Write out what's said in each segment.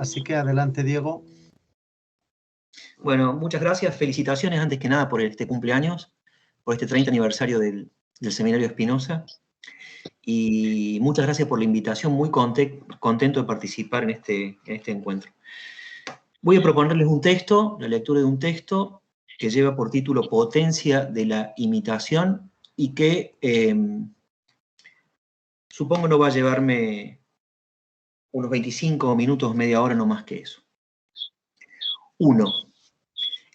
Así que adelante, Diego. Bueno, muchas gracias. Felicitaciones antes que nada por este cumpleaños, por este 30 aniversario del Seminario Spinoza. Y muchas gracias por la invitación, muy contento de participar en este encuentro. Voy a proponerles un texto, la lectura de un texto que lleva por título Potencia de la imitación y que supongo no va a llevarme unos 25 minutos, media hora, no más que eso. 1.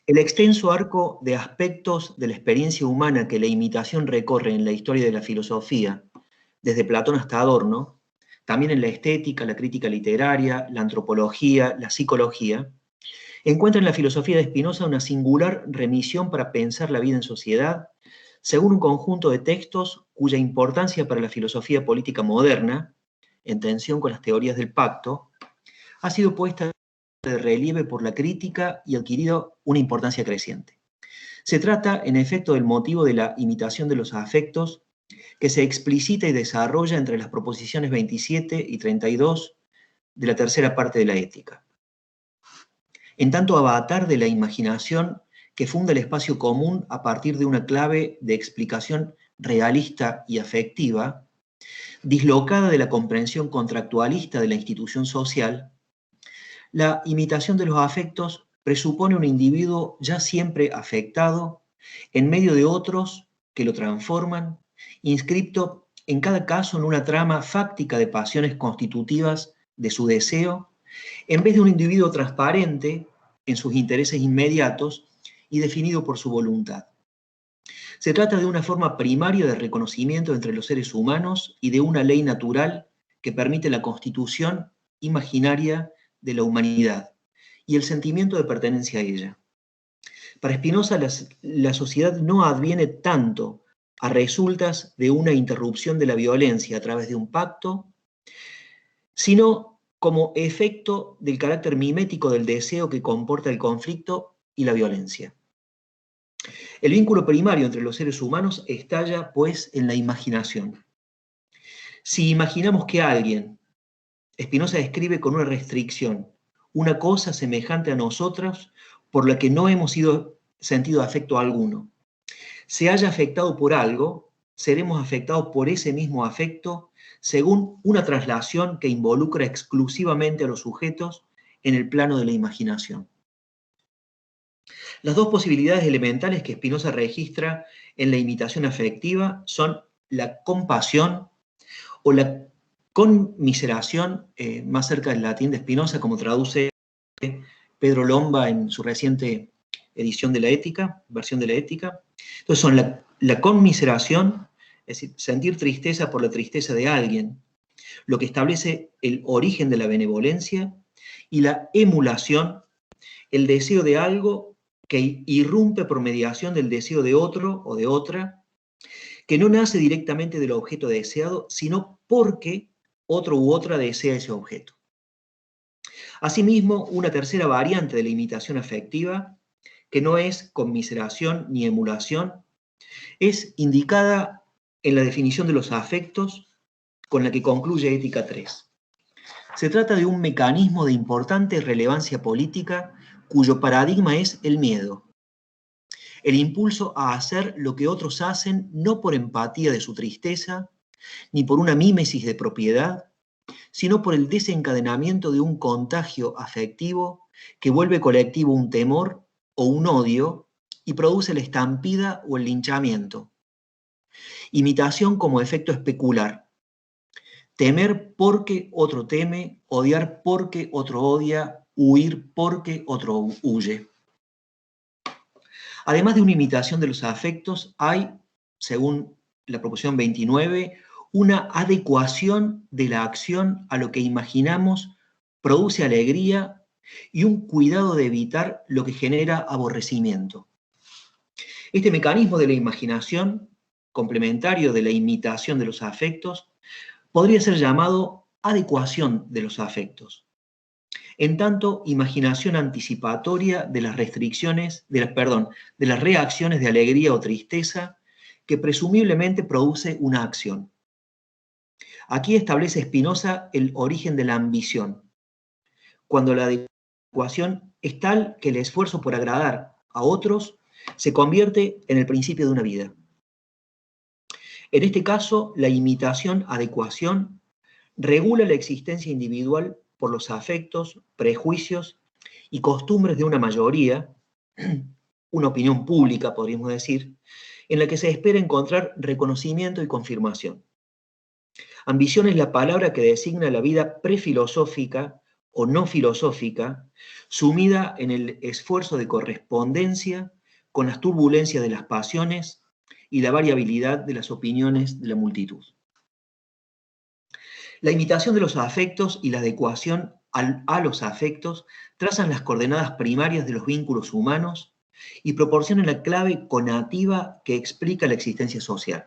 El extenso arco de aspectos de la experiencia humana que la imitación recorre en la historia de la filosofía, desde Platón hasta Adorno, también en la estética, la crítica literaria, la antropología, la psicología, encuentra en la filosofía de Spinoza una singular remisión para pensar la vida en sociedad, según un conjunto de textos cuya importancia para la filosofía política moderna, en tensión con las teorías del pacto, ha sido puesta de relieve por la crítica y adquirido una importancia creciente. Se trata, en efecto, del motivo de la imitación de los afectos que se explicita y desarrolla entre las proposiciones 27 y 32 de la tercera parte de la Ética. En tanto avatar de la imaginación que funda el espacio común a partir de una clave de explicación realista y afectiva, dislocada de la comprensión contractualista de la institución social, la imitación de los afectos presupone un individuo ya siempre afectado en medio de otros que lo transforman, inscripto en cada caso en una trama fáctica de pasiones constitutivas de su deseo, en vez de un individuo transparente en sus intereses inmediatos y definido por su voluntad. Se trata de una forma primaria de reconocimiento entre los seres humanos y de una ley natural que permite la constitución imaginaria de la humanidad y el sentimiento de pertenencia a ella. Para Spinoza, la sociedad no adviene tanto a resultas de una interrupción de la violencia a través de un pacto, sino como efecto del carácter mimético del deseo que comporta el conflicto y la violencia. El vínculo primario entre los seres humanos estalla, pues, en la imaginación. Si imaginamos que alguien, Spinoza describe con una restricción, una cosa semejante a nosotros por la que no hemos sentido afecto alguno, se haya afectado por algo, seremos afectados por ese mismo afecto según una traslación que involucra exclusivamente a los sujetos en el plano de la imaginación. Las dos posibilidades elementales que Spinoza registra en la imitación afectiva son la compasión o la conmiseración, más cerca del latín de Spinoza, como traduce Pedro Lomba en su reciente edición de la Ética, versión de la Ética. Entonces son la conmiseración, es decir, sentir tristeza por la tristeza de alguien, lo que establece el origen de la benevolencia, y la emulación, el deseo de algo que irrumpe por mediación del deseo de otro o de otra, que no nace directamente del objeto deseado, sino porque otro u otra desea ese objeto. Asimismo, una tercera variante de la imitación afectiva, que no es conmiseración ni emulación, es indicada en la definición de los afectos con la que concluye Ética 3. Se trata de un mecanismo de importante relevancia política cuyo paradigma es el miedo. El impulso a hacer lo que otros hacen no por empatía de su tristeza, ni por una mímesis de propiedad, sino por el desencadenamiento de un contagio afectivo que vuelve colectivo un temor o un odio y produce la estampida o el linchamiento. Imitación como efecto especular. Temer porque otro teme, odiar porque otro odia, huir porque otro huye. Además de una imitación de los afectos, hay, según la proposición 29, una adecuación de la acción a lo que imaginamos produce alegría y un cuidado de evitar lo que genera aborrecimiento. Este mecanismo de la imaginación, complementario de la imitación de los afectos, podría ser llamado adecuación de los afectos. En tanto, imaginación anticipatoria de las restricciones, de las reacciones de alegría o tristeza que presumiblemente produce una acción. Aquí establece Spinoza el origen de la ambición, cuando la adecuación es tal que el esfuerzo por agradar a otros se convierte en el principio de una vida. En este caso, la imitación-adecuación regula la existencia individual por los afectos, prejuicios y costumbres de una mayoría, una opinión pública, podríamos decir, en la que se espera encontrar reconocimiento y confirmación. Ambición es la palabra que designa la vida prefilosófica o no filosófica, sumida en el esfuerzo de correspondencia con las turbulencias de las pasiones y la variabilidad de las opiniones de la multitud. La imitación de los afectos y la adecuación a los afectos trazan las coordenadas primarias de los vínculos humanos y proporcionan la clave conativa que explica la existencia social.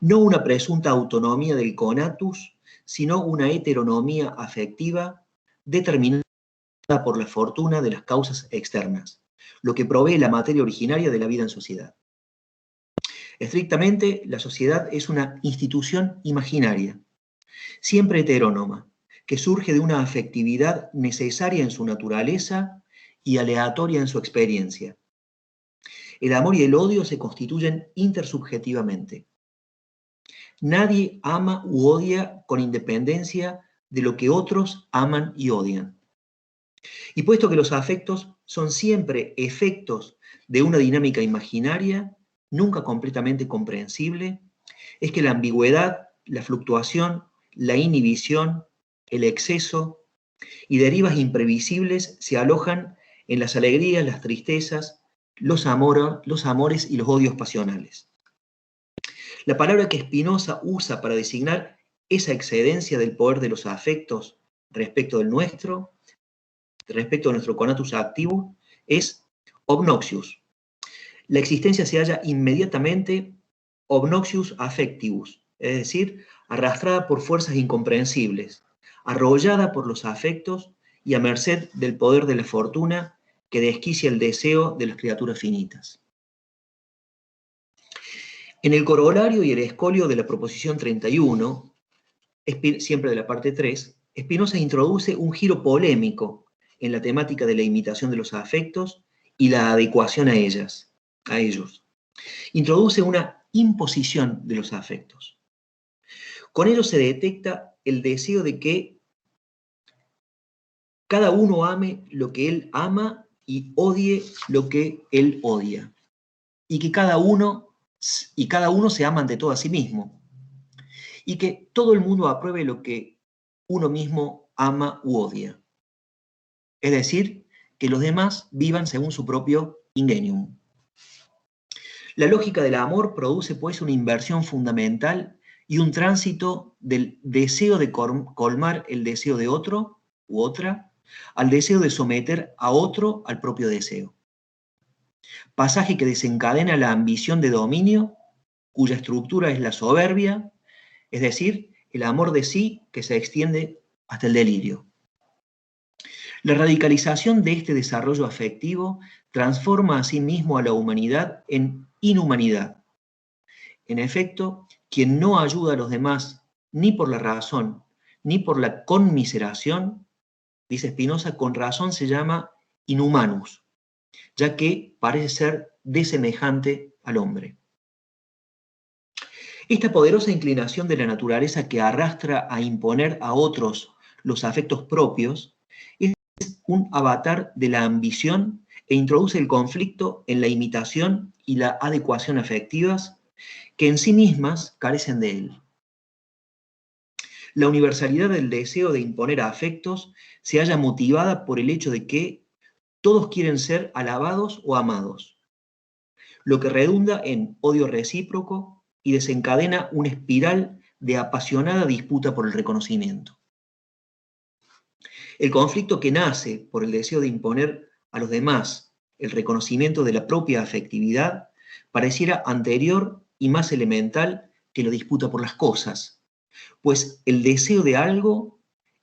No una presunta autonomía del conatus, sino una heteronomía afectiva determinada por la fortuna de las causas externas, lo que provee la materia originaria de la vida en sociedad. Estrictamente, la sociedad es una institución imaginaria, siempre heterónoma, que surge de una afectividad necesaria en su naturaleza y aleatoria en su experiencia. El amor y el odio se constituyen intersubjetivamente. Nadie ama u odia con independencia de lo que otros aman y odian. Y puesto que los afectos son siempre efectos de una dinámica imaginaria, nunca completamente comprensible, es que la ambigüedad, la fluctuación, la inhibición, el exceso y derivas imprevisibles se alojan en las alegrías, las tristezas, los amores y los odios pasionales. La palabra que Spinoza usa para designar esa excedencia del poder de los afectos respecto de nuestro conatus activus, es obnoxius. La existencia se halla inmediatamente obnoxius affectivus, es decir, arrastrada por fuerzas incomprensibles, arrollada por los afectos y a merced del poder de la fortuna que desquicia el deseo de las criaturas finitas. En el corolario y el escolio de la proposición 31, siempre de la parte 3, Spinoza introduce un giro polémico en la temática de la imitación de los afectos y la adecuación a ellos. Introduce una imposición de los afectos. Con ello se detecta el deseo de que cada uno ame lo que él ama y odie lo que él odia. Y que cada uno se ama ante todo a sí mismo. Y que todo el mundo apruebe lo que uno mismo ama u odia. Es decir, que los demás vivan según su propio ingenium. La lógica del amor produce pues una inversión fundamental y un tránsito del deseo de colmar el deseo de otro u otra al deseo de someter a otro al propio deseo. Pasaje que desencadena la ambición de dominio, cuya estructura es la soberbia, es decir, el amor de sí que se extiende hasta el delirio. La radicalización de este desarrollo afectivo transforma a sí mismo a la humanidad en inhumanidad. En efecto, quien no ayuda a los demás ni por la razón ni por la conmiseración, dice Spinoza, con razón se llama inhumanus, ya que parece ser desemejante al hombre. Esta poderosa inclinación de la naturaleza que arrastra a imponer a otros los afectos propios es un avatar de la ambición e introduce el conflicto en la imitación y la adecuación afectivas que en sí mismas carecen de él. La universalidad del deseo de imponer afectos se halla motivada por el hecho de que todos quieren ser alabados o amados, lo que redunda en odio recíproco y desencadena una espiral de apasionada disputa por el reconocimiento. El conflicto que nace por el deseo de imponer a los demás el reconocimiento de la propia afectividad pareciera anterior y más elemental que la disputa por las cosas, pues el deseo de algo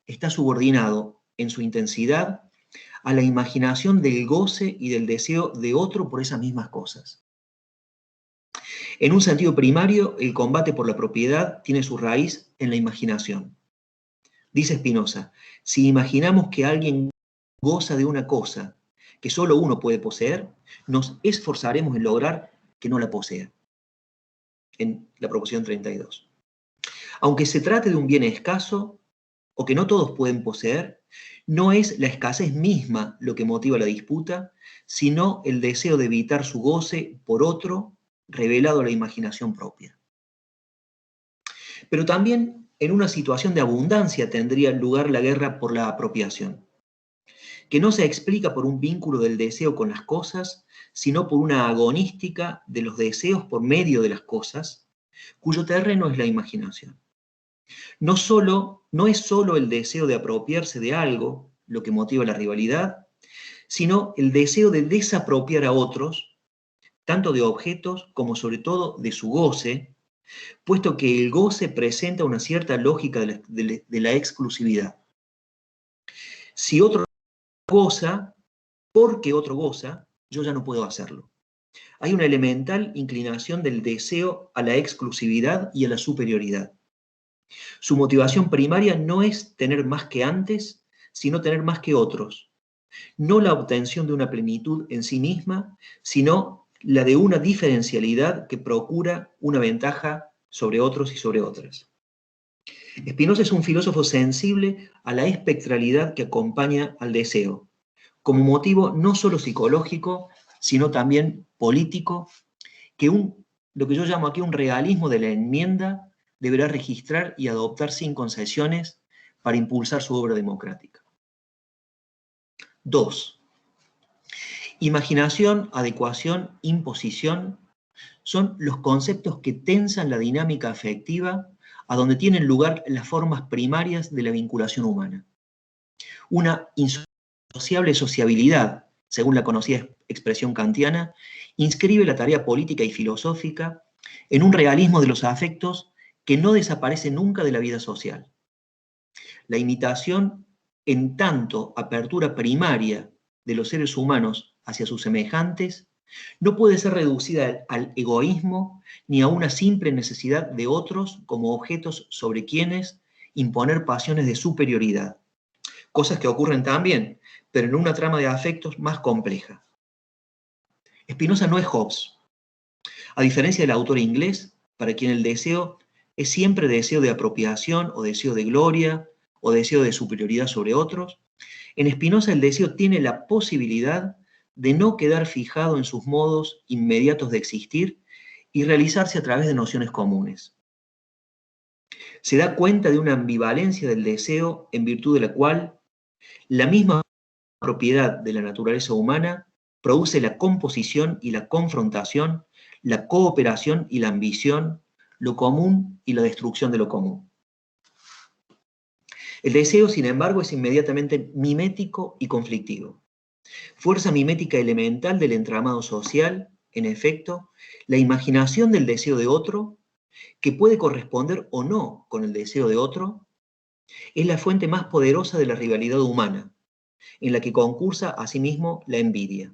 está subordinado en su intensidad a la imaginación del goce y del deseo de otro por esas mismas cosas. En un sentido primario, el combate por la propiedad tiene su raíz en la imaginación. Dice Spinoza, Si imaginamos que alguien goza de una cosa que solo uno puede poseer, nos esforzaremos en lograr que no la posea. En la proposición 32. Aunque se trate de un bien escaso o que no todos pueden poseer, no es la escasez misma lo que motiva la disputa, sino el deseo de evitar su goce por otro, revelado a la imaginación propia. Pero también en una situación de abundancia tendría lugar la guerra por la apropiación, que no se explica por un vínculo del deseo con las cosas, sino por una agonística de los deseos por medio de las cosas, cuyo terreno es la imaginación. No es solo el deseo de apropiarse de algo lo que motiva la rivalidad, sino el deseo de desapropiar a otros, tanto de objetos como sobre todo de su goce, puesto que el goce presenta una cierta lógica de la exclusividad. Si otro goza, porque otro goza, yo ya no puedo hacerlo. Hay una elemental inclinación del deseo a la exclusividad y a la superioridad. Su motivación primaria no es tener más que antes, sino tener más que otros. No la obtención de una plenitud en sí misma, sino la de una diferencialidad que procura una ventaja sobre otros y sobre otras. Spinoza es un filósofo sensible a la espectralidad que acompaña al deseo, como motivo no solo psicológico, sino también político, que lo que yo llamo aquí un realismo de la enmienda deberá registrar y adoptar sin concesiones para impulsar su obra democrática. 2. Imaginación, adecuación, imposición son los conceptos que tensan la dinámica afectiva a donde tienen lugar las formas primarias de la vinculación humana. Una insociable sociabilidad, según la conocida expresión kantiana, inscribe la tarea política y filosófica en un realismo de los afectos que no desaparece nunca de la vida social. La imitación, en tanto apertura primaria de los seres humanos hacia sus semejantes, no puede ser reducida al egoísmo ni a una simple necesidad de otros como objetos sobre quienes imponer pasiones de superioridad. Cosas que ocurren también, pero en una trama de afectos más compleja. Spinoza no es Hobbes. A diferencia del autor inglés, para quien el deseo es siempre deseo de apropiación o deseo de gloria o deseo de superioridad sobre otros, en Spinoza el deseo tiene la posibilidad de no quedar fijado en sus modos inmediatos de existir y realizarse a través de nociones comunes. Se da cuenta de una ambivalencia del deseo en virtud de la cual la misma propiedad de la naturaleza humana produce la composición y la confrontación, la cooperación y la ambición, lo común y la destrucción de lo común. El deseo, sin embargo, es inmediatamente mimético y conflictivo. Fuerza mimética elemental del entramado social, en efecto, la imaginación del deseo de otro, que puede corresponder o no con el deseo de otro, es la fuente más poderosa de la rivalidad humana, en la que concursa asimismo la envidia,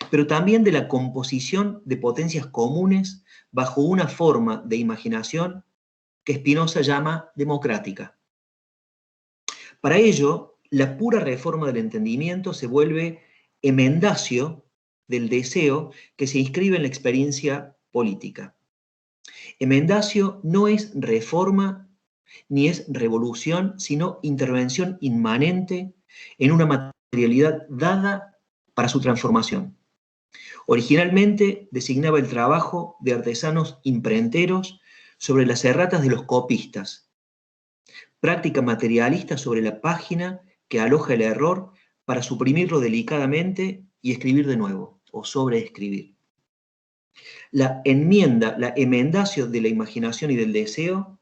pero también de la composición de potencias comunes bajo una forma de imaginación que Spinoza llama democrática. Para ello, la pura reforma del entendimiento se vuelve emendacio del deseo que se inscribe en la experiencia política. Emendacio no es reforma ni es revolución, sino intervención inmanente en una materialidad dada para su transformación. Originalmente designaba el trabajo de artesanos imprenteros sobre las erratas de los copistas, práctica materialista sobre la página que aloja el error para suprimirlo delicadamente y escribir de nuevo, o sobreescribir. La emendacio de la imaginación y del deseo,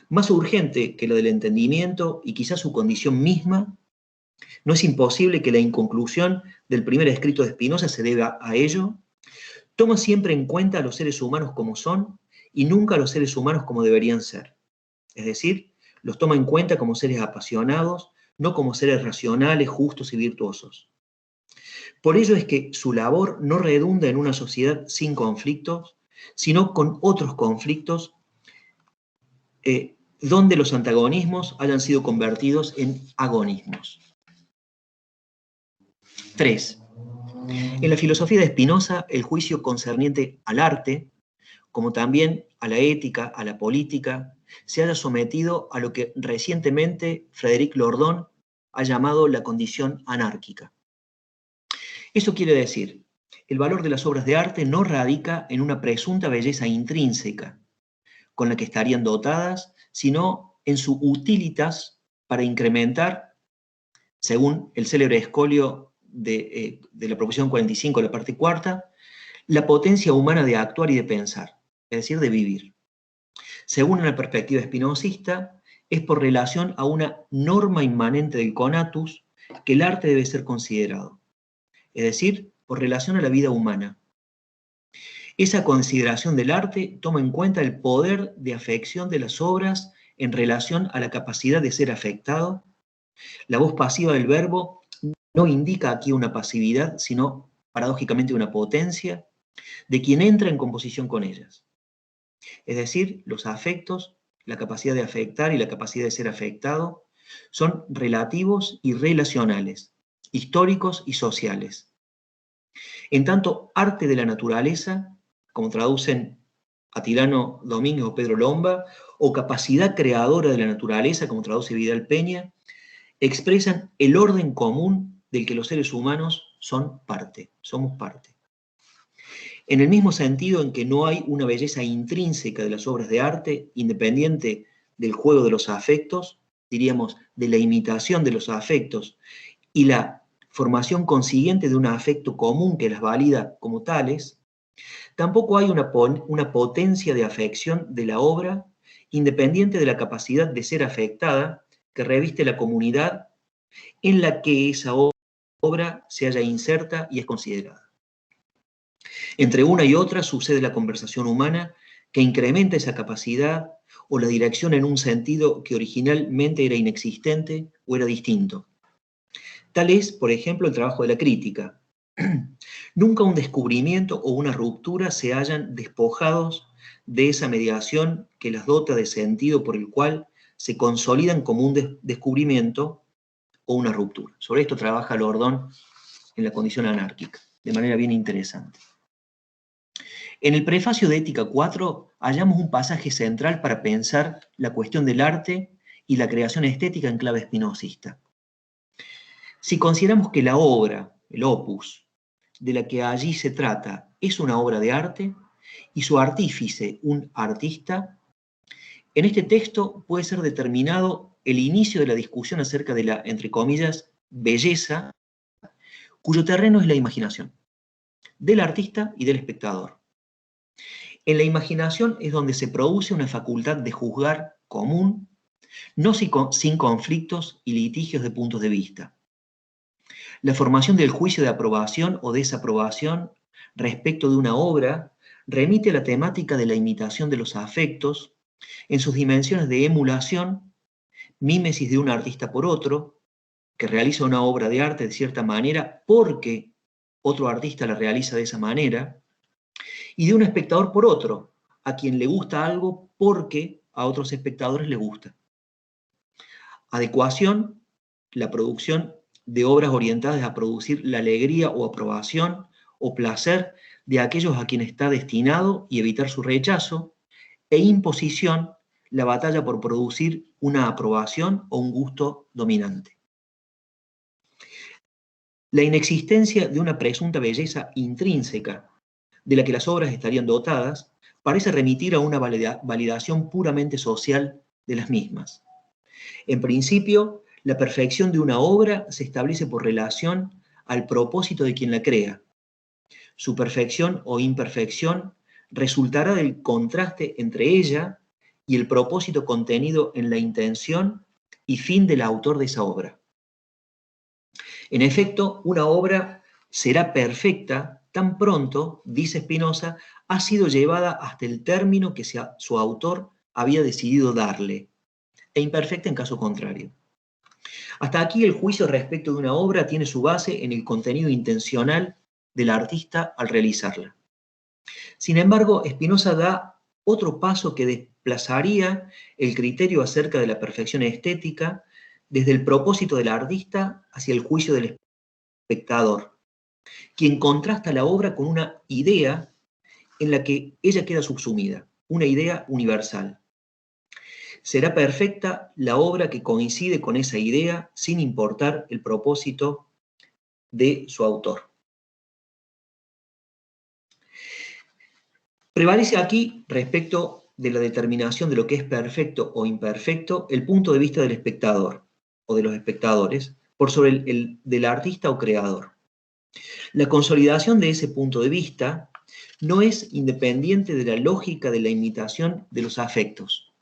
más urgente que la del entendimiento y quizás su condición misma, no es imposible que la inconclusión del primer escrito de Spinoza se deba a ello, toma siempre en cuenta a los seres humanos como son y nunca a los seres humanos como deberían ser. Es decir, los toma en cuenta como seres apasionados, no como seres racionales, justos y virtuosos. Por ello es que su labor no redunda en una sociedad sin conflictos, sino con otros conflictos donde los antagonismos hayan sido convertidos en agonismos. 3. En la filosofía de Spinoza, el juicio concerniente al arte, como también a la ética, a la política, se haya sometido a lo que recientemente Frédéric Lordon ha llamado la condición anárquica. Eso quiere decir, el valor de las obras de arte no radica en una presunta belleza intrínseca con la que estarían dotadas, sino en su utilitas para incrementar, según el célebre escolio de la proposición 45, la parte cuarta, la potencia humana de actuar y de pensar, es decir, de vivir. Según una perspectiva espinosista, es por relación a una norma inmanente del conatus que el arte debe ser considerado, es decir, por relación a la vida humana. Esa consideración del arte toma en cuenta el poder de afección de las obras en relación a la capacidad de ser afectado. La voz pasiva del verbo no indica aquí una pasividad, sino paradójicamente una potencia de quien entra en composición con ellas. Es decir, los afectos, la capacidad de afectar y la capacidad de ser afectado, son relativos y relacionales, históricos y sociales. En tanto, arte de la naturaleza, como traducen Atilano Domínguez o Pedro Lomba, o capacidad creadora de la naturaleza, como traduce Vidal Peña, expresan el orden común del que los seres humanos somos parte. En el mismo sentido en que no hay una belleza intrínseca de las obras de arte, independiente del juego de los afectos, diríamos, de la imitación de los afectos, y la formación consiguiente de un afecto común que las valida como tales, tampoco hay una potencia de afección de la obra independiente de la capacidad de ser afectada que reviste la comunidad en la que esa obra se halla inserta y es considerada. Entre una y otra sucede la conversación humana que incrementa esa capacidad o la dirección en un sentido que originalmente era inexistente o era distinto. Tal es, por ejemplo, el trabajo de la crítica. Nunca un descubrimiento o una ruptura se hallan despojados de esa mediación que las dota de sentido por el cual se consolidan como un descubrimiento o una ruptura. Sobre esto trabaja Lordon en La condición anárquica, de manera bien interesante. En el prefacio de Ética 4 hallamos un pasaje central para pensar la cuestión del arte y la creación estética en clave espinosista. Si consideramos que la obra, el opus, de la que allí se trata, es una obra de arte y su artífice un artista, en este texto puede ser determinado el inicio de la discusión acerca de la, entre comillas, belleza, cuyo terreno es la imaginación, del artista y del espectador. En la imaginación es donde se produce una facultad de juzgar común, no sin conflictos y litigios de puntos de vista. La formación del juicio de aprobación o desaprobación respecto de una obra remite a la temática de la imitación de los afectos en sus dimensiones de emulación, mímesis de un artista por otro, que realiza una obra de arte de cierta manera porque otro artista la realiza de esa manera, y de un espectador por otro, a quien le gusta algo porque a otros espectadores les gusta. Adecuación, la producción de obras orientadas a producir la alegría o aprobación o placer de aquellos a quienes está destinado y evitar su rechazo, e imposición, la batalla por producir una aprobación o un gusto dominante. La inexistencia de una presunta belleza intrínseca de la que las obras estarían dotadas parece remitir a una validación puramente social de las mismas. En principio, la perfección de una obra se establece por relación al propósito de quien la crea. Su perfección o imperfección resultará del contraste entre ella y el propósito contenido en la intención y fin del autor de esa obra. En efecto, una obra será perfecta tan pronto, dice Spinoza, ha sido llevada hasta el término que su autor había decidido darle, e imperfecta en caso contrario. Hasta aquí el juicio respecto de una obra tiene su base en el contenido intencional del artista al realizarla. Sin embargo, Spinoza da otro paso que desplazaría el criterio acerca de la perfección estética desde el propósito del artista hacia el juicio del espectador, quien contrasta la obra con una idea en la que ella queda subsumida, una idea universal. Será perfecta la obra que coincide con esa idea sin importar el propósito de su autor. Prevalece aquí, respecto de la determinación de lo que es perfecto o imperfecto, el punto de vista del espectador o de los espectadores por sobre el del artista o creador. La consolidación de ese punto de vista no es independiente de la lógica de la imitación de los afectos.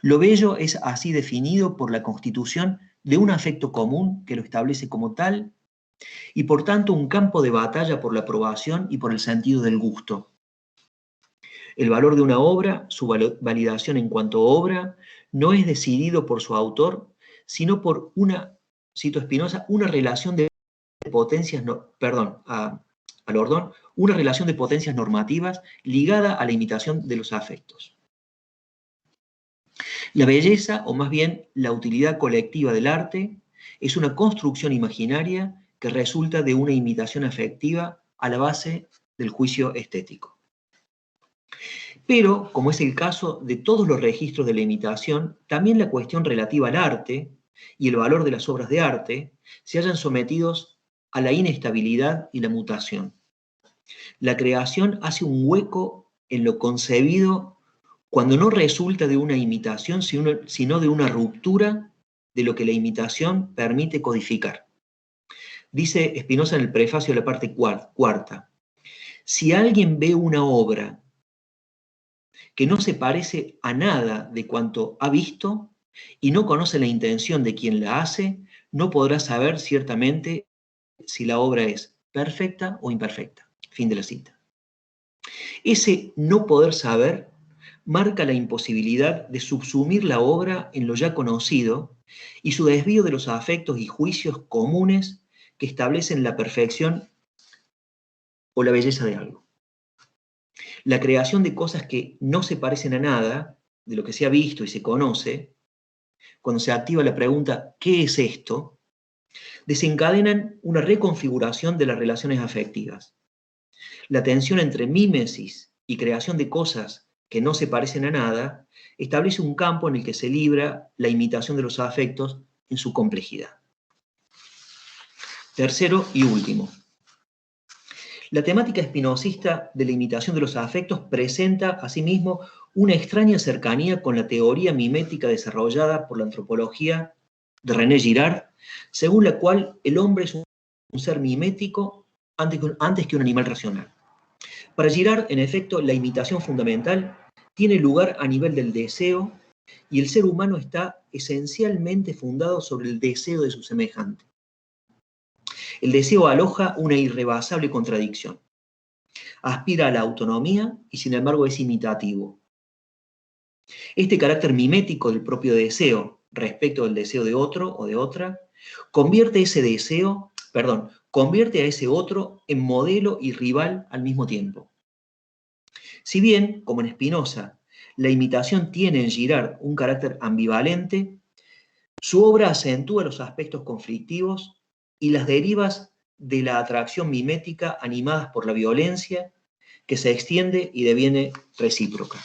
Lo bello es así definido por la constitución de un afecto común que lo establece como tal y por tanto un campo de batalla por la aprobación y por el sentido del gusto. El valor de una obra, su validación en cuanto obra, no es decidido por su autor, sino por una, cito Spinoza, una relación de potencias, una relación de potencias normativas ligada a la imitación de los afectos. La belleza, o más bien la utilidad colectiva del arte, es una construcción imaginaria que resulta de una imitación afectiva a la base del juicio estético. Pero, como es el caso de todos los registros de la imitación, también la cuestión relativa al arte y el valor de las obras de arte se hallan sometidos a la inestabilidad y la mutación. La creación hace un hueco en lo concebido cuando no resulta de una imitación, sino de una ruptura de lo que la imitación permite codificar. Dice Spinoza en el prefacio de la parte cuarta, si alguien ve una obra que no se parece a nada de cuanto ha visto y no conoce la intención de quien la hace, no podrá saber ciertamente si la obra es perfecta o imperfecta. Fin de la cita. Ese no poder saber marca la imposibilidad de subsumir la obra en lo ya conocido y su desvío de los afectos y juicios comunes que establecen la perfección o la belleza de algo. La creación de cosas que no se parecen a nada, de lo que se ha visto y se conoce, cuando se activa la pregunta ¿qué es esto?, desencadenan una reconfiguración de las relaciones afectivas. La tensión entre mímesis y creación de cosas que no se parecen a nada establece un campo en el que se libra la imitación de los afectos en su complejidad. Tercero y último. La temática espinosista de la imitación de los afectos presenta, asimismo, una extraña cercanía con la teoría mimética desarrollada por la antropología de René Girard, según la cual el hombre es un ser mimético antes que un animal racional. Para Girard, en efecto, la imitación fundamental tiene lugar a nivel del deseo y el ser humano está esencialmente fundado sobre el deseo de su semejante. El deseo aloja una irrebasable contradicción. Aspira a la autonomía y sin embargo es imitativo. Este carácter mimético del propio deseo respecto del deseo de otro o de otra, convierte a ese otro en modelo y rival al mismo tiempo. Si bien, como en Spinoza, la imitación tiene en Girard un carácter ambivalente, su obra acentúa los aspectos conflictivos y las derivas de la atracción mimética animadas por la violencia que se extiende y deviene recíproca.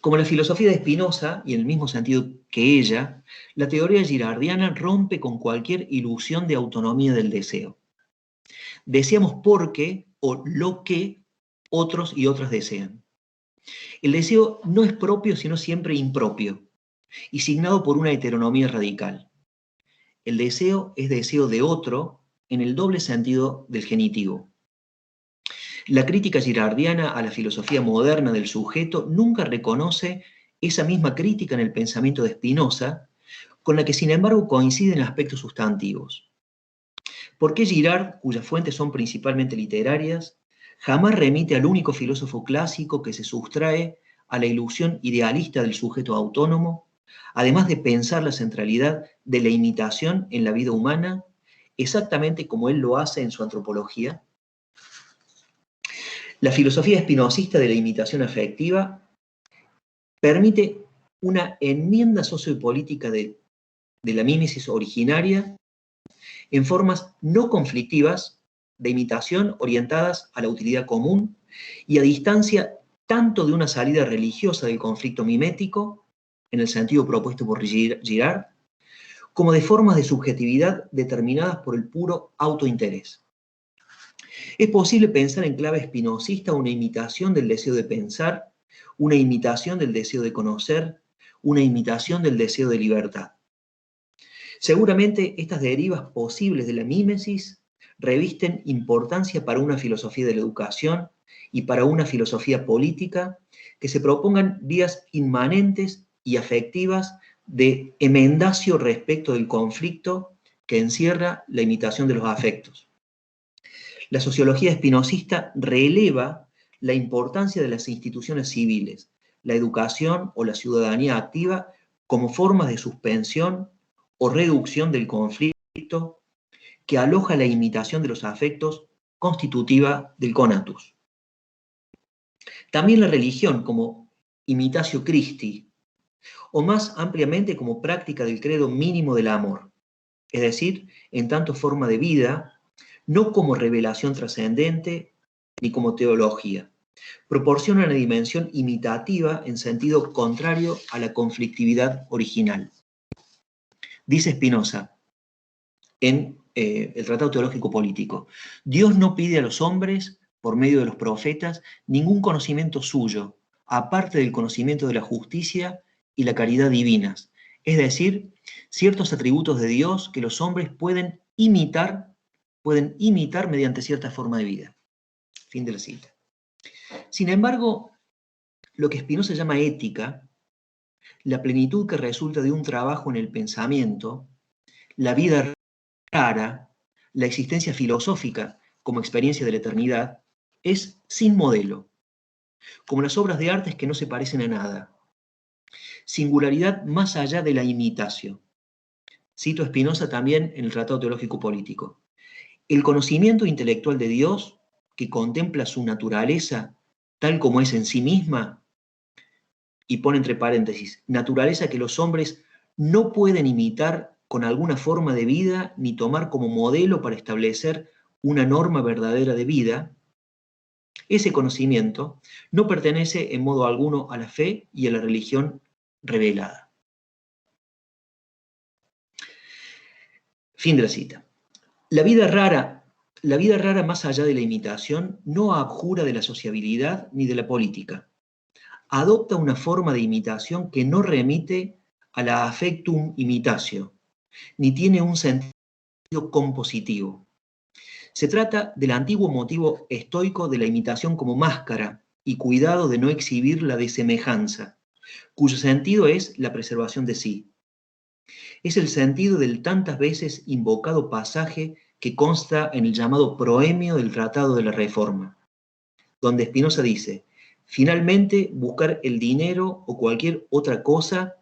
Como la filosofía de Spinoza, y en el mismo sentido que ella, la teoría girardiana rompe con cualquier ilusión de autonomía del deseo. Deseamos porque o lo que otros y otras desean. El deseo no es propio, sino siempre impropio, y signado por una heteronomía radical. El deseo es deseo de otro en el doble sentido del genitivo. La crítica girardiana a la filosofía moderna del sujeto nunca reconoce esa misma crítica en el pensamiento de Spinoza, con la que sin embargo coinciden aspectos sustantivos. ¿Por qué Girard, cuyas fuentes son principalmente literarias, jamás remite al único filósofo clásico que se sustrae a la ilusión idealista del sujeto autónomo, además de pensar la centralidad de la imitación en la vida humana, exactamente como él lo hace en su antropología? La filosofía espinosista de la imitación afectiva permite una enmienda sociopolítica de la mímesis originaria en formas no conflictivas de imitación orientadas a la utilidad común y a distancia tanto de una salida religiosa del conflicto mimético, en el sentido propuesto por Girard, como de formas de subjetividad determinadas por el puro autointerés. Es posible pensar en clave espinosista una imitación del deseo de pensar, una imitación del deseo de conocer, una imitación del deseo de libertad. Seguramente estas derivas posibles de la mímesis revisten importancia para una filosofía de la educación y para una filosofía política que se propongan vías inmanentes y afectivas de emendacio respecto del conflicto que encierra la imitación de los afectos. La sociología espinosista releva la importancia de las instituciones civiles, la educación o la ciudadanía activa como formas de suspensión o reducción del conflicto que aloja la imitación de los afectos constitutiva del conatus. También la religión como imitatio Christi, o más ampliamente como práctica del credo mínimo del amor, es decir, en tanto forma de vida, no como revelación trascendente ni como teología. Proporciona una dimensión imitativa en sentido contrario a la conflictividad original. Dice Spinoza en el Tratado Teológico Político: Dios no pide a los hombres, por medio de los profetas, ningún conocimiento suyo, aparte del conocimiento de la justicia y la caridad divinas, es decir, ciertos atributos de Dios que los hombres pueden imitar mediante cierta forma de vida. Fin de la cita. Sin embargo, lo que Spinoza llama ética, la plenitud que resulta de un trabajo en el pensamiento, la vida rara, la existencia filosófica como experiencia de la eternidad, es sin modelo, como las obras de arte que no se parecen a nada. Singularidad más allá de la imitación. Cito a Spinoza también en el Tratado Teológico Político. El conocimiento intelectual de Dios, que contempla su naturaleza tal como es en sí misma, y pone entre paréntesis, naturaleza que los hombres no pueden imitar con alguna forma de vida ni tomar como modelo para establecer una norma verdadera de vida, ese conocimiento no pertenece en modo alguno a la fe y a la religión revelada. Fin de la cita. La vida rara más allá de la imitación no abjura de la sociabilidad ni de la política. Adopta una forma de imitación que no remite a la affectum imitatio, ni tiene un sentido compositivo. Se trata del antiguo motivo estoico de la imitación como máscara y cuidado de no exhibir la desemejanza, cuyo sentido es la preservación de sí. Es el sentido del tantas veces invocado pasaje que consta en el llamado proemio del Tratado de la Reforma, donde Spinoza dice: finalmente, buscar el dinero o cualquier otra cosa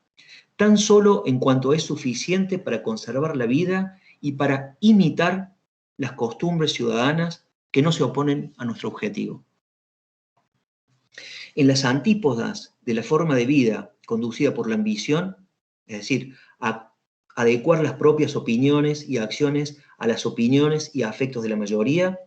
tan solo en cuanto es suficiente para conservar la vida y para imitar las costumbres ciudadanas que no se oponen a nuestro objetivo. En las antípodas de la forma de vida conducida por la ambición, es decir, a adecuar las propias opiniones y acciones a las opiniones y afectos de la mayoría,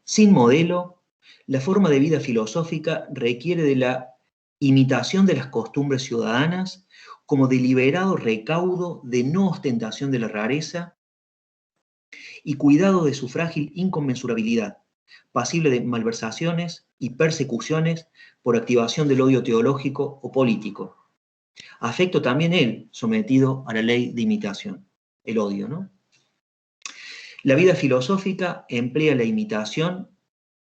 sin modelo, la forma de vida filosófica requiere de la imitación de las costumbres ciudadanas como deliberado recaudo de no ostentación de la rareza y cuidado de su frágil inconmensurabilidad, pasible de malversaciones y persecuciones por activación del odio teológico o político. Afecto también él sometido a la ley de imitación, el odio, ¿no? La vida filosófica emplea la imitación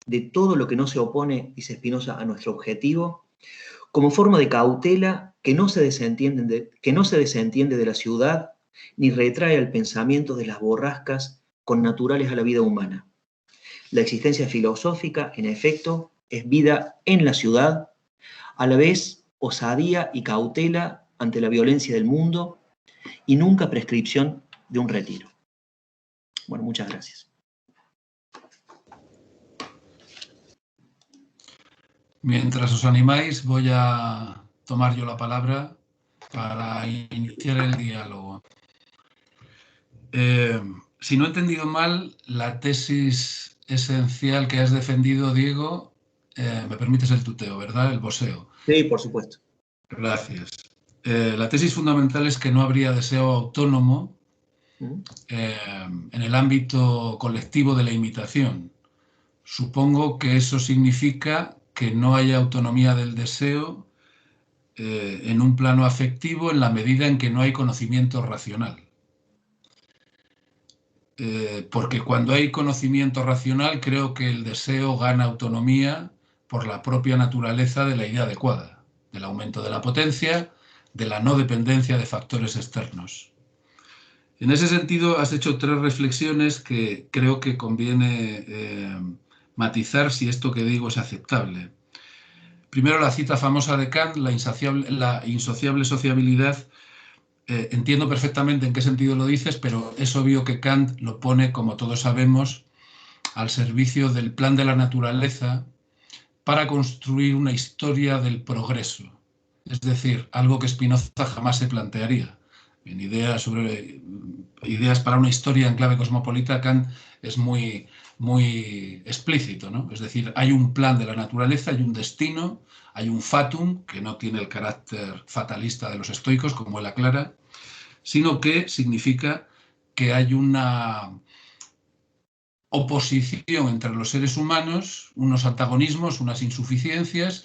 de todo lo que no se opone, dice Spinoza, a nuestro objetivo, como forma de cautela que no se desentiende de la ciudad, ni retrae al pensamiento de las borrascas connaturales a la vida humana. La existencia filosófica, en efecto, es vida en la ciudad, a la vez osadía y cautela ante la violencia del mundo, y nunca prescripción de un retiro. Bueno, muchas gracias. Mientras os animáis, voy a tomar yo la palabra para iniciar el diálogo. Si no he entendido mal, la tesis esencial que has defendido, Diego, me permites el tuteo, ¿verdad? El voseo. Sí, por supuesto. Gracias. La tesis fundamental es que no habría deseo autónomo en el ámbito colectivo de la imitación. Supongo que eso significa que no haya autonomía del deseo en un plano afectivo en la medida en que no hay conocimiento racional. Porque cuando hay conocimiento racional creo que el deseo gana autonomía por la propia naturaleza de la idea adecuada, del aumento de la potencia, de la no dependencia de factores externos. En ese sentido, has hecho 3 reflexiones que creo que conviene matizar si esto que digo es aceptable. Primero, la cita famosa de Kant, la insociable sociabilidad. Entiendo perfectamente en qué sentido lo dices, pero es obvio que Kant lo pone, como todos sabemos, al servicio del plan de la naturaleza para construir una historia del progreso. Es decir, algo que Spinoza jamás se plantearía. En ideas para una historia en clave cosmopolita, Kant es muy explícito, ¿no? Es decir, hay un plan de la naturaleza, hay un destino, hay un fatum, que no tiene el carácter fatalista de los estoicos, como él aclara, sino que significa que hay una oposición entre los seres humanos, unos antagonismos, unas insuficiencias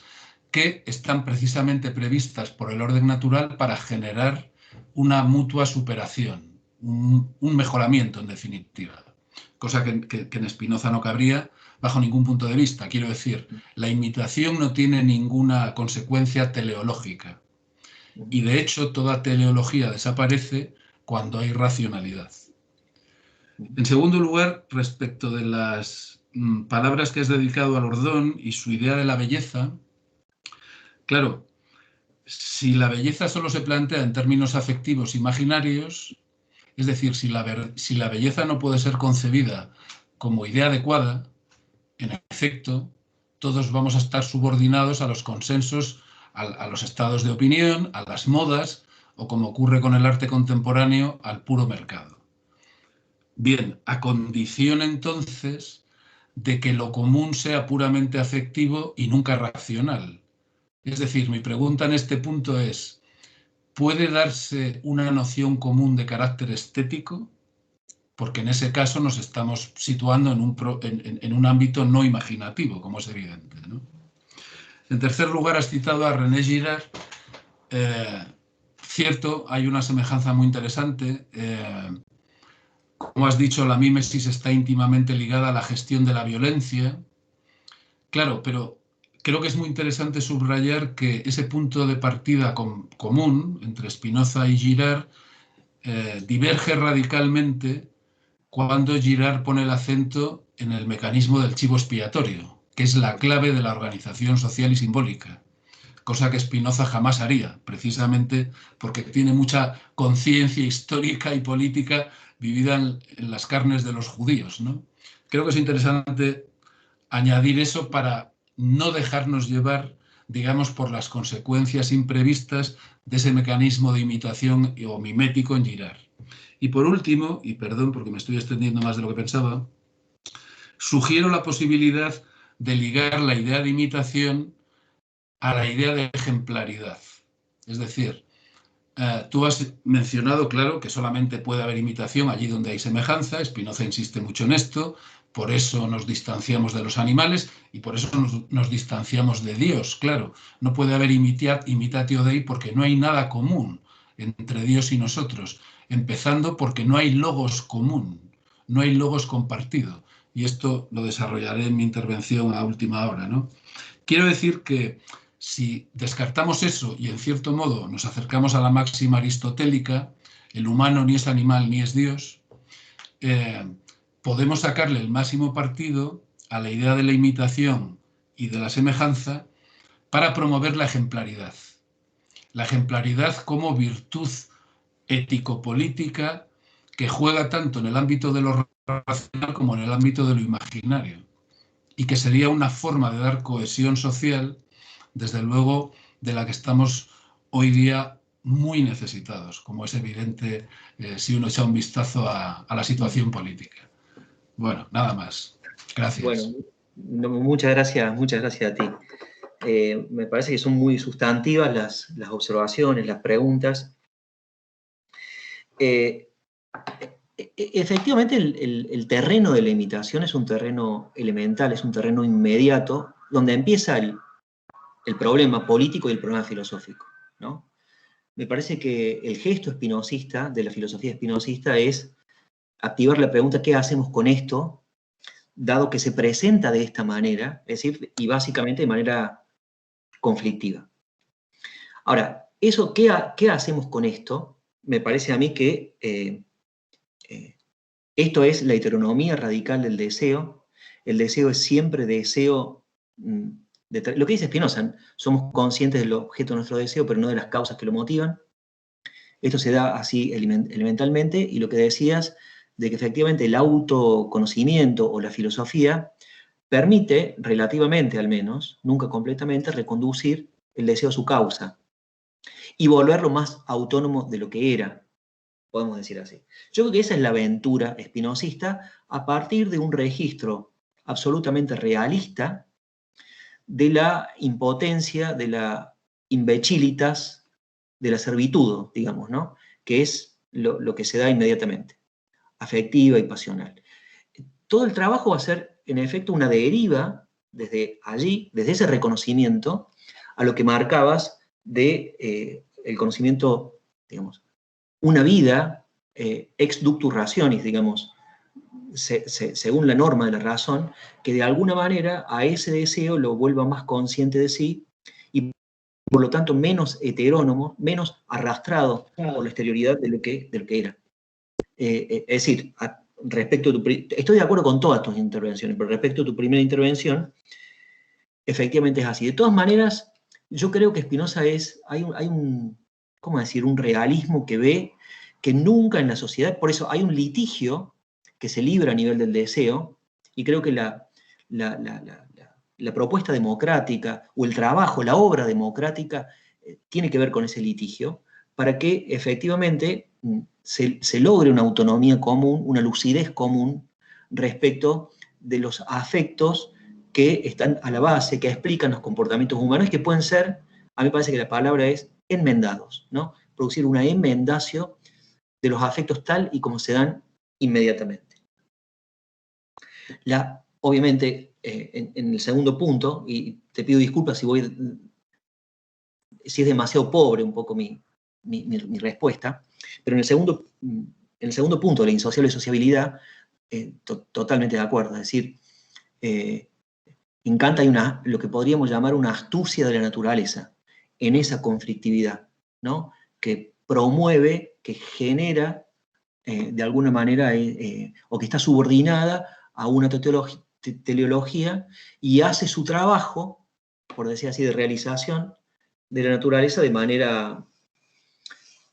que están precisamente previstas por el orden natural para generar una mutua superación, un mejoramiento en definitiva, cosa que en Spinoza no cabría bajo ningún punto de vista. Quiero decir, la imitación no tiene ninguna consecuencia teleológica y de hecho toda teleología desaparece cuando hay racionalidad. En segundo lugar, respecto de las palabras que has dedicado a Lordón y su idea de la belleza, claro, si la belleza solo se plantea en términos afectivos imaginarios, es decir, si la belleza no puede ser concebida como idea adecuada, en efecto, todos vamos a estar subordinados a los consensos, a los estados de opinión, a las modas, o como ocurre con el arte contemporáneo, al puro mercado. Bien, a condición entonces de que lo común sea puramente afectivo y nunca racional. Es decir, mi pregunta en este punto es, ¿puede darse una noción común de carácter estético? Porque en ese caso nos estamos situando en un ámbito no imaginativo, como es evidente, ¿no? En tercer lugar, has citado a René Girard. Cierto, hay una semejanza muy interesante. Como has dicho, la mímesis está íntimamente ligada a la gestión de la violencia. Claro, pero creo que es muy interesante subrayar que ese punto de partida común entre Spinoza y Girard diverge radicalmente cuando Girard pone el acento en el mecanismo del chivo expiatorio, que es la clave de la organización social y simbólica, cosa que Spinoza jamás haría, precisamente porque tiene mucha conciencia histórica y política vivida en las carnes de los judíos, ¿no? Creo que es interesante añadir eso para no dejarnos llevar, digamos, por las consecuencias imprevistas de ese mecanismo de imitación o mimético en Girard. Y por último, y perdón porque me estoy extendiendo más de lo que pensaba, sugiero la posibilidad de ligar la idea de imitación a la idea de ejemplaridad. Es decir, tú has mencionado, claro, que solamente puede haber imitación allí donde hay semejanza. Spinoza insiste mucho en esto. Por eso nos distanciamos de los animales y por eso nos distanciamos de Dios, claro. No puede haber imitatio Dei porque no hay nada común entre Dios y nosotros, empezando porque no hay logos común, no hay logos compartido. Y esto lo desarrollaré en mi intervención a última hora, ¿no? Quiero decir que si descartamos eso y en cierto modo nos acercamos a la máxima aristotélica, el humano ni es animal ni es Dios, podemos sacarle el máximo partido a la idea de la imitación y de la semejanza para promover la ejemplaridad. La ejemplaridad como virtud ético-política que juega tanto en el ámbito de lo racional como en el ámbito de lo imaginario y que sería una forma de dar cohesión social desde luego, de la que estamos hoy día muy necesitados, como es evidente si uno echa un vistazo a la situación política. Bueno, nada más. Bueno, Gracias. muchas gracias a ti. Me parece que son muy sustantivas las observaciones, las preguntas. Efectivamente, el terreno de la imitación es un terreno elemental, es un terreno inmediato, donde empieza el problema político y el problema filosófico, ¿no? Me parece que el gesto espinosista, de la filosofía espinosista, es activar la pregunta ¿qué hacemos con esto? Dado que se presenta de esta manera, es decir, y básicamente de manera conflictiva. Ahora, ¿qué hacemos con esto? Me parece a mí que esto es la heteronomía radical del deseo. El deseo es siempre deseo. Lo que dice Spinoza, somos conscientes del objeto de nuestro deseo, pero no de las causas que lo motivan. Esto se da así elementalmente, y lo que decías de que efectivamente el autoconocimiento o la filosofía permite, relativamente al menos, nunca completamente, reconducir el deseo a su causa y volverlo más autónomo de lo que era, podemos decir así. Yo creo que esa es la aventura espinosista a partir de un registro absolutamente realista de la impotencia, de la imbecilitas, de la servitud, digamos, ¿no? Que es lo que se da inmediatamente, afectiva y pasional. Todo el trabajo va a ser, en efecto, una deriva desde allí, desde ese reconocimiento, a lo que marcabas de el conocimiento, digamos, una vida ex ductus rationis, digamos, según la norma de la razón, que de alguna manera a ese deseo lo vuelva más consciente de sí y por lo tanto menos heterónomo, menos arrastrado por la exterioridad de lo que era. Es decir, respecto a estoy de acuerdo con todas tus intervenciones, pero respecto a tu primera intervención, efectivamente es así. De todas maneras, yo creo que Spinoza hay un, ¿cómo decir?, un realismo que ve que nunca en la sociedad, por eso hay un litigio que se libra a nivel del deseo, y creo que la propuesta democrática, o el trabajo, la obra democrática, tiene que ver con ese litigio, para que efectivamente se logre una autonomía común, una lucidez común respecto de los afectos que están a la base, que explican los comportamientos humanos, que pueden ser, a mí me parece que la palabra es enmendados, ¿no? Producir una enmendación de los afectos tal y como se dan inmediatamente. Obviamente, en el segundo punto, y te pido disculpas si es demasiado pobre un poco mi respuesta, pero en el segundo punto de la insociable sociabilidad, totalmente de acuerdo. Es decir, en Kant hay lo que podríamos llamar una astucia de la naturaleza en esa conflictividad, ¿no? Que promueve, que genera, de alguna manera, o que está subordinada a una teleología y hace su trabajo, por decir así, de realización de la naturaleza de manera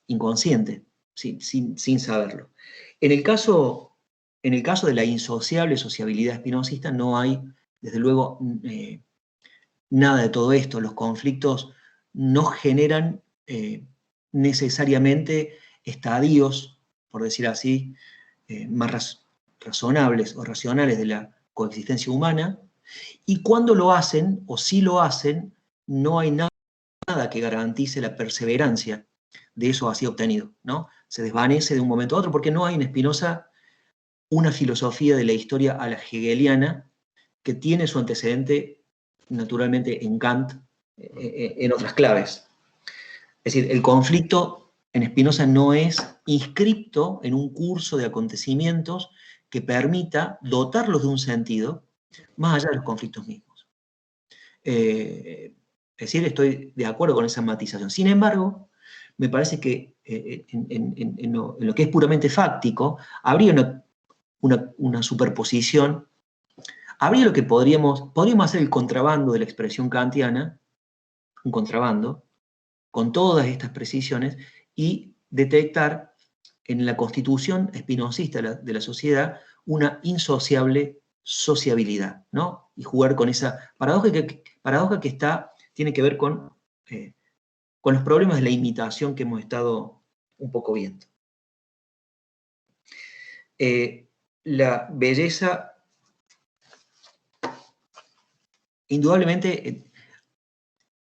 inconsciente, sin saberlo. En el caso de la insociable sociabilidad espinosista no hay, desde luego, nada de todo esto. Los conflictos no generan necesariamente estadios, por decir así, más razonables o racionales de la coexistencia humana, y cuando lo hacen, o si lo hacen, no hay nada que garantice la perseverancia de eso así obtenido, ¿no? Se desvanece de un momento a otro, porque no hay en Spinoza una filosofía de la historia a la hegeliana que tiene su antecedente, naturalmente, en Kant, en otras claves. Es decir, el conflicto en Spinoza no es inscripto en un curso de acontecimientos que permita dotarlos de un sentido más allá de los conflictos mismos. Es decir, estoy de acuerdo con esa matización. Sin embargo, me parece que en lo que es puramente fáctico, habría una superposición, habría lo que podríamos hacer el contrabando de la expresión kantiana, un contrabando, con todas estas precisiones, y detectar en la constitución espinosista de la sociedad una insociable sociabilidad, ¿no? Y jugar con esa paradoja que está tiene que ver con los problemas de la imitación que hemos estado un poco viendo. La belleza, indudablemente,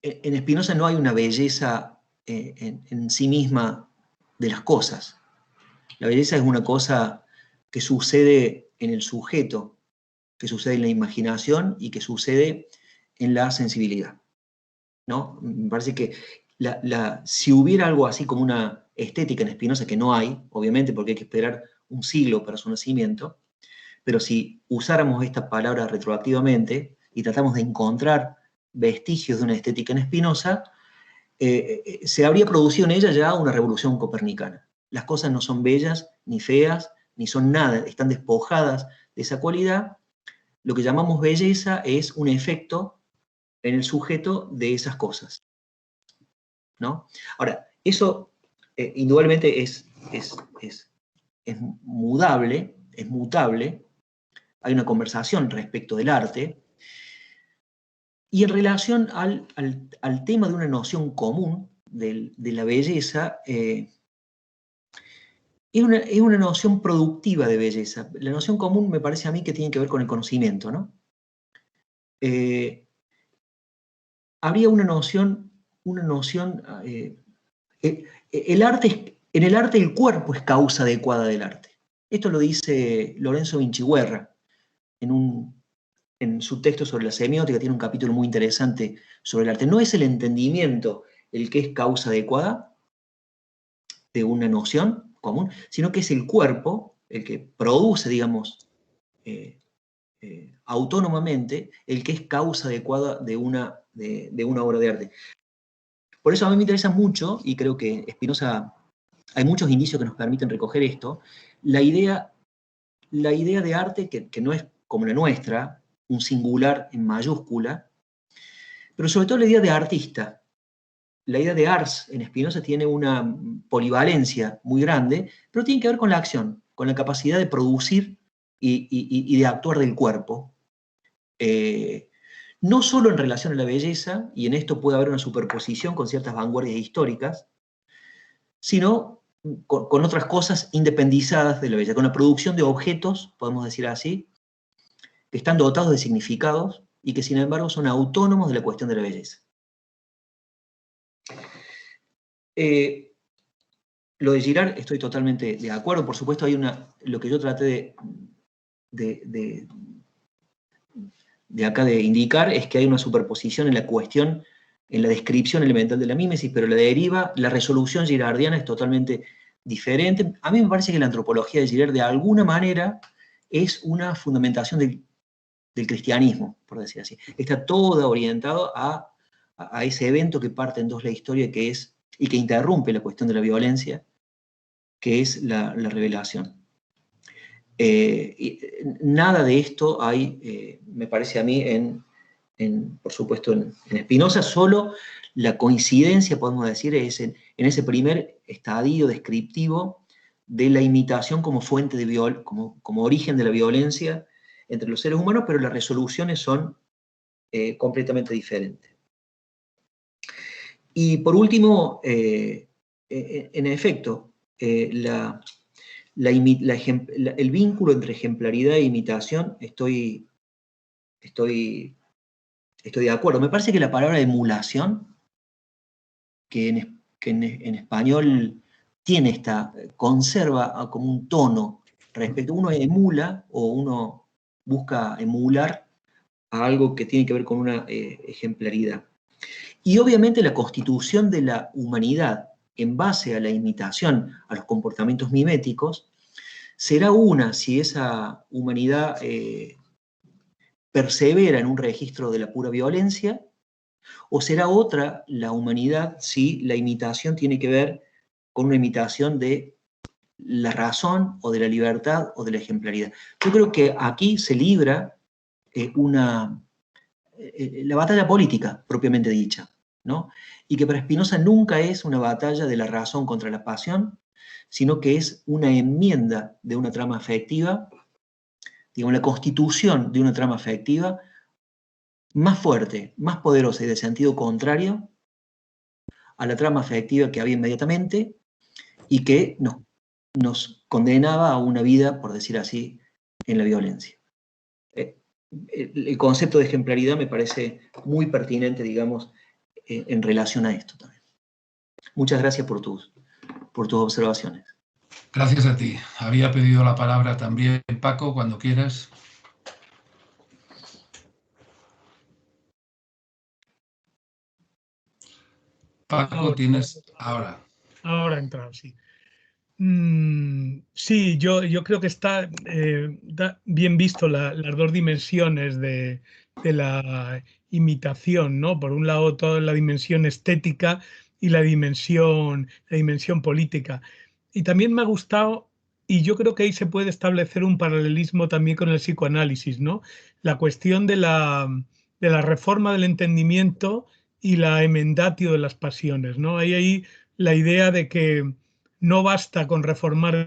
en Spinoza no hay una belleza en sí misma de las cosas. La belleza es una cosa que sucede en el sujeto, que sucede en la imaginación y que sucede en la sensibilidad, ¿no? Me parece que si hubiera algo así como una estética en Spinoza, que no hay, obviamente, porque hay que esperar un siglo para su nacimiento, pero si usáramos esta palabra retroactivamente y tratamos de encontrar vestigios de una estética en Spinoza, se habría producido en ella ya una revolución copernicana. Las cosas no son bellas, ni feas, ni son nada, están despojadas de esa cualidad. Lo que llamamos belleza es un efecto en el sujeto de esas cosas, ¿no? Ahora, eso indudablemente es mudable, es mutable. Hay una conversación respecto del arte. Y en relación al tema de una noción común de la belleza, es una noción productiva de belleza. La noción común me parece a mí que tiene que ver con el conocimiento, ¿no? Habría una noción el arte, en el arte el cuerpo es causa adecuada del arte. Esto lo dice Lorenzo Vinciguerra en su texto sobre la semiótica, tiene un capítulo muy interesante sobre el arte. No es el entendimiento el que es causa adecuada de una noción común, sino que es el cuerpo el que produce, digamos, autónomamente, el que es causa adecuada de una obra de arte. Por eso a mí me interesa mucho, y creo que Spinoza, hay muchos indicios que nos permiten recoger esto, la idea de arte que no es como la nuestra, un singular en mayúscula, pero sobre todo la idea de artista. La idea de ars en Spinoza tiene una polivalencia muy grande, pero tiene que ver con la acción, con la capacidad de producir y de actuar del cuerpo. No solo en relación a la belleza, y en esto puede haber una superposición con ciertas vanguardias históricas, sino con otras cosas independizadas de la belleza, con la producción de objetos, podemos decir así, que están dotados de significados y que sin embargo son autónomos de la cuestión de la belleza. Lo de Girard estoy totalmente de acuerdo, por supuesto lo que yo traté de acá de indicar es que hay una superposición en la cuestión, en la descripción elemental de la mímesis, pero la resolución girardiana es totalmente diferente. A mí me parece que la antropología de Girard de alguna manera es una fundamentación del cristianismo, por decir así. Está toda orientado a ese evento que parte en dos la historia, y que interrumpe la cuestión de la violencia, que es la revelación. Nada de esto hay, me parece a mí, por supuesto, en Spinoza, solo la coincidencia, podemos decir, es en ese primer estadio descriptivo de la imitación como fuente como origen de la violencia entre los seres humanos, pero las resoluciones son completamente diferentes. Y por último, en efecto, el vínculo entre ejemplaridad e imitación, estoy de acuerdo. Me parece que la palabra emulación, que en español conserva como un tono respecto, uno emula o uno busca emular a algo que tiene que ver con una ejemplaridad. Y obviamente la constitución de la humanidad en base a la imitación, a los comportamientos miméticos, será una si esa humanidad persevera en un registro de la pura violencia, o será otra la humanidad si la imitación tiene que ver con una imitación de la razón o de la libertad o de la ejemplaridad. Yo creo que aquí se libra la batalla política propiamente dicha, ¿no? Y que para Spinoza nunca es una batalla de la razón contra la pasión, sino que es una enmienda de una trama afectiva, digamos, la constitución de una trama afectiva más fuerte, más poderosa y de sentido contrario a la trama afectiva que había inmediatamente y que nos condenaba a una vida, por decir así, en la violencia. El concepto de ejemplaridad me parece muy pertinente, digamos, en relación a esto también. Muchas gracias por tus observaciones. Gracias a ti. Había pedido la palabra también Paco, cuando quieras. Paco, tienes ahora. Ahora entrar, sí. Sí, yo creo que está bien visto las dos dimensiones de la imitación, ¿no? Por un lado, toda la dimensión estética y la dimensión política. Y también me ha gustado, y yo creo que ahí se puede establecer un paralelismo también con el psicoanálisis, ¿no? La cuestión de la reforma del entendimiento y la emendatio de las pasiones, ¿no? Ahí la idea de que no basta con reformar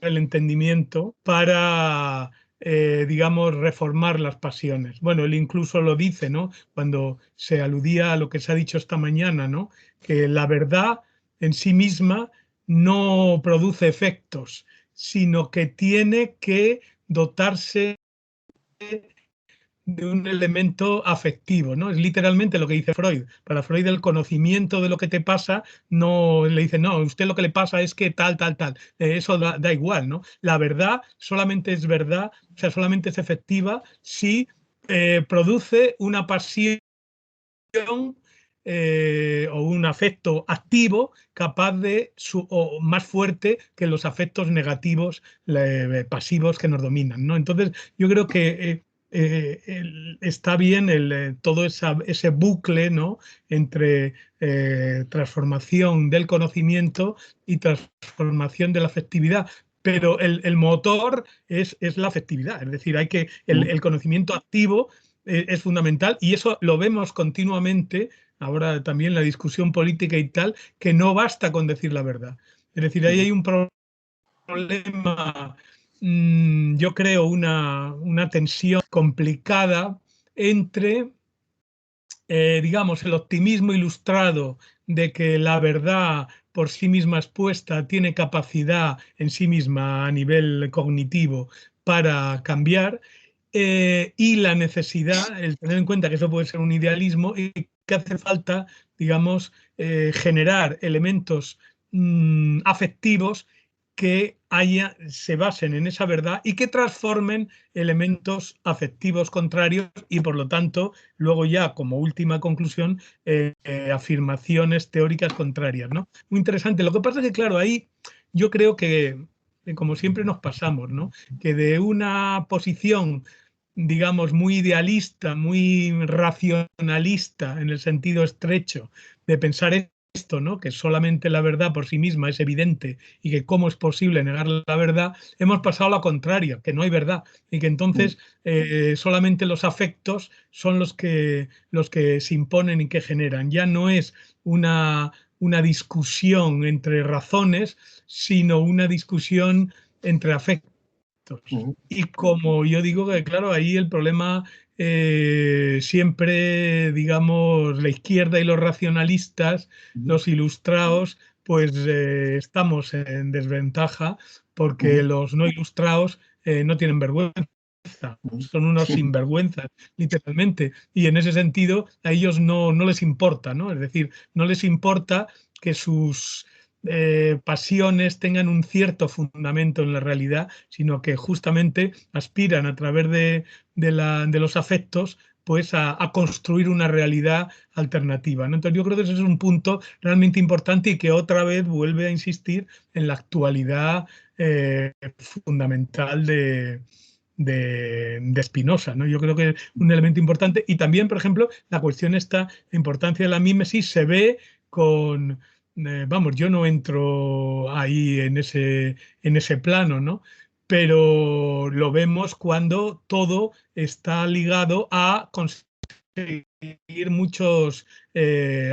el entendimiento para, digamos, reformar las pasiones. Bueno, él incluso lo dice, ¿no? Cuando se aludía a lo que se ha dicho esta mañana, ¿no? Que la verdad en sí misma no produce efectos, sino que tiene que dotarse de un elemento afectivo, ¿no? Es literalmente lo que dice Freud. Para Freud el conocimiento de lo que te pasa no le dice, no, a usted lo que le pasa es que tal, tal, tal. Eso da igual, ¿no? La verdad solamente es verdad, o sea, solamente es efectiva si produce una pasión o un afecto activo capaz de o más fuerte que los afectos negativos pasivos que nos dominan, ¿no? Entonces yo creo que está bien todo ese bucle, ¿no? Entre transformación del conocimiento y transformación de la afectividad. Pero el motor es la afectividad, es decir, el conocimiento activo es fundamental y eso lo vemos continuamente, ahora también la discusión política y tal, que no basta con decir la verdad. Es decir, ahí hay un problema, yo creo, una tensión complicada entre, digamos, el optimismo ilustrado de que la verdad por sí misma expuesta tiene capacidad en sí misma a nivel cognitivo para cambiar, y la necesidad, el tener en cuenta que eso puede ser un idealismo y que hace falta, digamos, generar elementos afectivos que se basen en esa verdad y que transformen elementos afectivos contrarios y, por lo tanto, luego ya como última conclusión, afirmaciones teóricas contrarias, ¿no? Muy interesante. Lo que pasa es que, claro, ahí yo creo que como siempre nos pasamos, ¿no? Que de una posición, digamos, muy idealista, muy racionalista en el sentido estrecho de pensar esto, ¿no? Que solamente la verdad por sí misma es evidente y que cómo es posible negar la verdad, hemos pasado a lo contrario, que no hay verdad y que entonces solamente los afectos son los que se imponen y que generan. Ya no es una discusión entre razones, sino una discusión entre afectos. Y como yo digo que, claro, ahí el problema siempre, digamos, la izquierda y los racionalistas, los ilustrados, pues estamos en desventaja porque los no ilustrados no tienen vergüenza. Son unos sinvergüenzas, literalmente. Y en ese sentido, a ellos no les importa, ¿no? Es decir, no les importa que sus pasiones tengan un cierto fundamento en la realidad, sino que justamente aspiran a través de los afectos pues a construir una realidad alternativa, ¿no? Entonces yo creo que ese es un punto realmente importante y que otra vez vuelve a insistir en la actualidad fundamental de Spinoza, ¿no? Yo creo que es un elemento importante y también, por ejemplo, la cuestión esta, la importancia de la mímesis se ve con, vamos, yo no entro ahí en ese plano, ¿no? Pero lo vemos cuando todo está ligado a conseguir muchos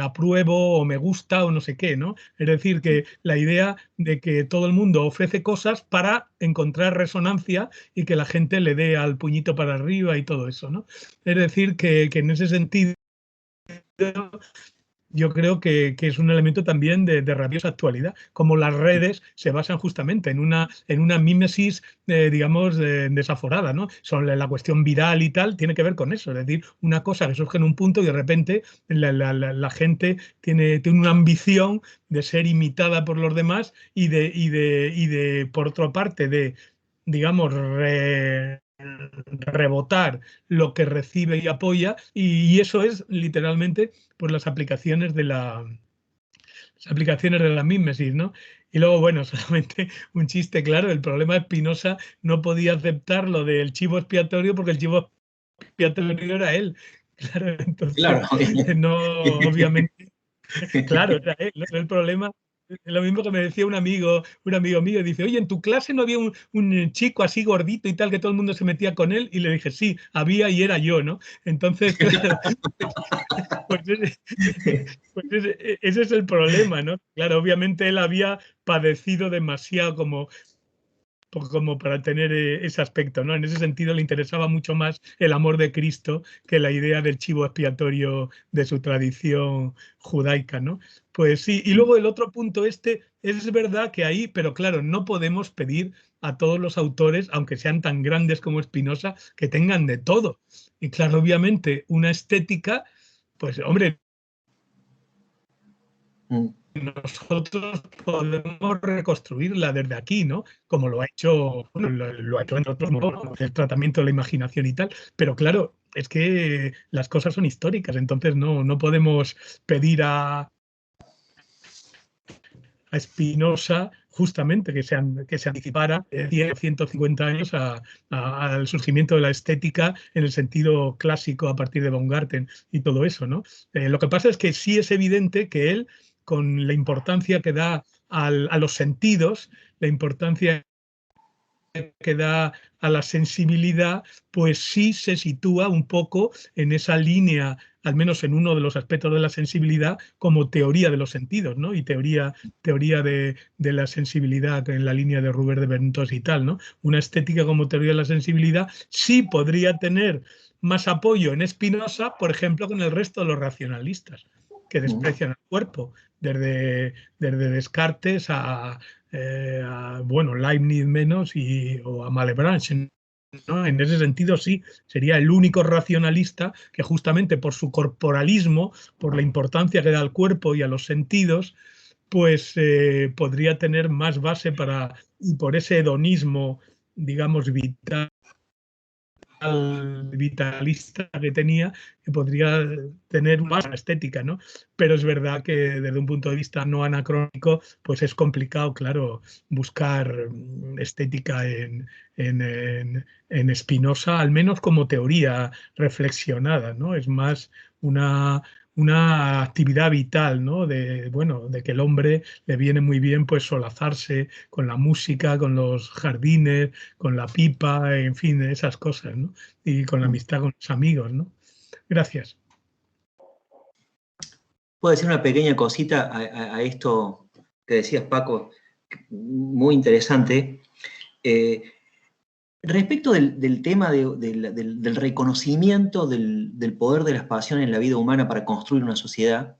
apruebo o me gusta o no sé qué, ¿no? Es decir, que la idea de que todo el mundo ofrece cosas para encontrar resonancia y que la gente le dé al puñito para arriba y todo eso, ¿no? Es decir, que en ese sentido yo creo que es un elemento también de rabiosa actualidad, como las redes se basan justamente en una mímesis, digamos, desaforada, ¿no? Sobre la cuestión viral y tal, tiene que ver con eso, es decir, una cosa que surge en un punto y de repente la gente tiene una ambición de ser imitada por los demás por otra parte, de, digamos, rebotar lo que recibe y apoya, y eso es literalmente pues las aplicaciones de la mímesis, ¿no? Y luego, bueno, solamente un chiste, claro, el problema de Spinoza no podía aceptar lo del chivo expiatorio porque el chivo expiatorio era él. Claro, entonces, Claro. no, obviamente, claro, era él, ¿no? El problema es lo mismo que me decía un amigo mío, dice, oye, en tu clase no había un chico así gordito y tal, que todo el mundo se metía con él, y le dije, sí, había y era yo, ¿no? Entonces, claro, pues ese es el problema, ¿no? Claro, obviamente él había padecido demasiado como para tener ese aspecto, ¿no? En ese sentido le interesaba mucho más el amor de Cristo que la idea del chivo expiatorio de su tradición judaica, ¿no? Pues sí, y luego el otro punto es verdad que ahí, pero claro, no podemos pedir a todos los autores, aunque sean tan grandes como Spinoza, que tengan de todo. Y claro, obviamente, una estética, pues hombre, Mm. nosotros podemos reconstruirla desde aquí, ¿no? Como lo ha hecho, bueno, lo ha hecho entre otros, ¿no? El tratamiento de la imaginación y tal, pero claro, es que las cosas son históricas, entonces no podemos pedir a Spinoza justamente que se anticipara 100, 150 años al surgimiento de la estética en el sentido clásico a partir de Baumgarten y todo eso, ¿no? Lo que pasa es que sí es evidente que él, con la importancia que da a los sentidos, la importancia que da a la sensibilidad, pues sí se sitúa un poco en esa línea, al menos en uno de los aspectos de la sensibilidad, como teoría de los sentidos, ¿no? Y teoría de la sensibilidad en la línea de Robert de Ventos y tal, ¿no? Una estética como teoría de la sensibilidad sí podría tener más apoyo en Spinoza, por ejemplo, con el resto de los racionalistas, que desprecian el cuerpo, desde Descartes bueno, Leibniz menos o a Malebranche, ¿no? En ese sentido, sí, sería el único racionalista que justamente por su corporalismo, por la importancia que da al cuerpo y a los sentidos, pues podría tener más base y por ese hedonismo, digamos, vitalista que tenía, que podría tener más estética, ¿no? Pero es verdad que desde un punto de vista no anacrónico, pues es complicado, claro, buscar estética en Spinoza, al menos como teoría reflexionada, ¿no? Es más una actividad vital, ¿no? Bueno, de que el hombre le viene muy bien pues solazarse con la música, con los jardines, con la pipa, en fin, esas cosas, ¿no? Y con la amistad con los amigos, ¿no? Gracias. Puedo decir una pequeña cosita a esto que decías, Paco, muy interesante. Respecto del tema del reconocimiento del poder de las pasiones en la vida humana para construir una sociedad,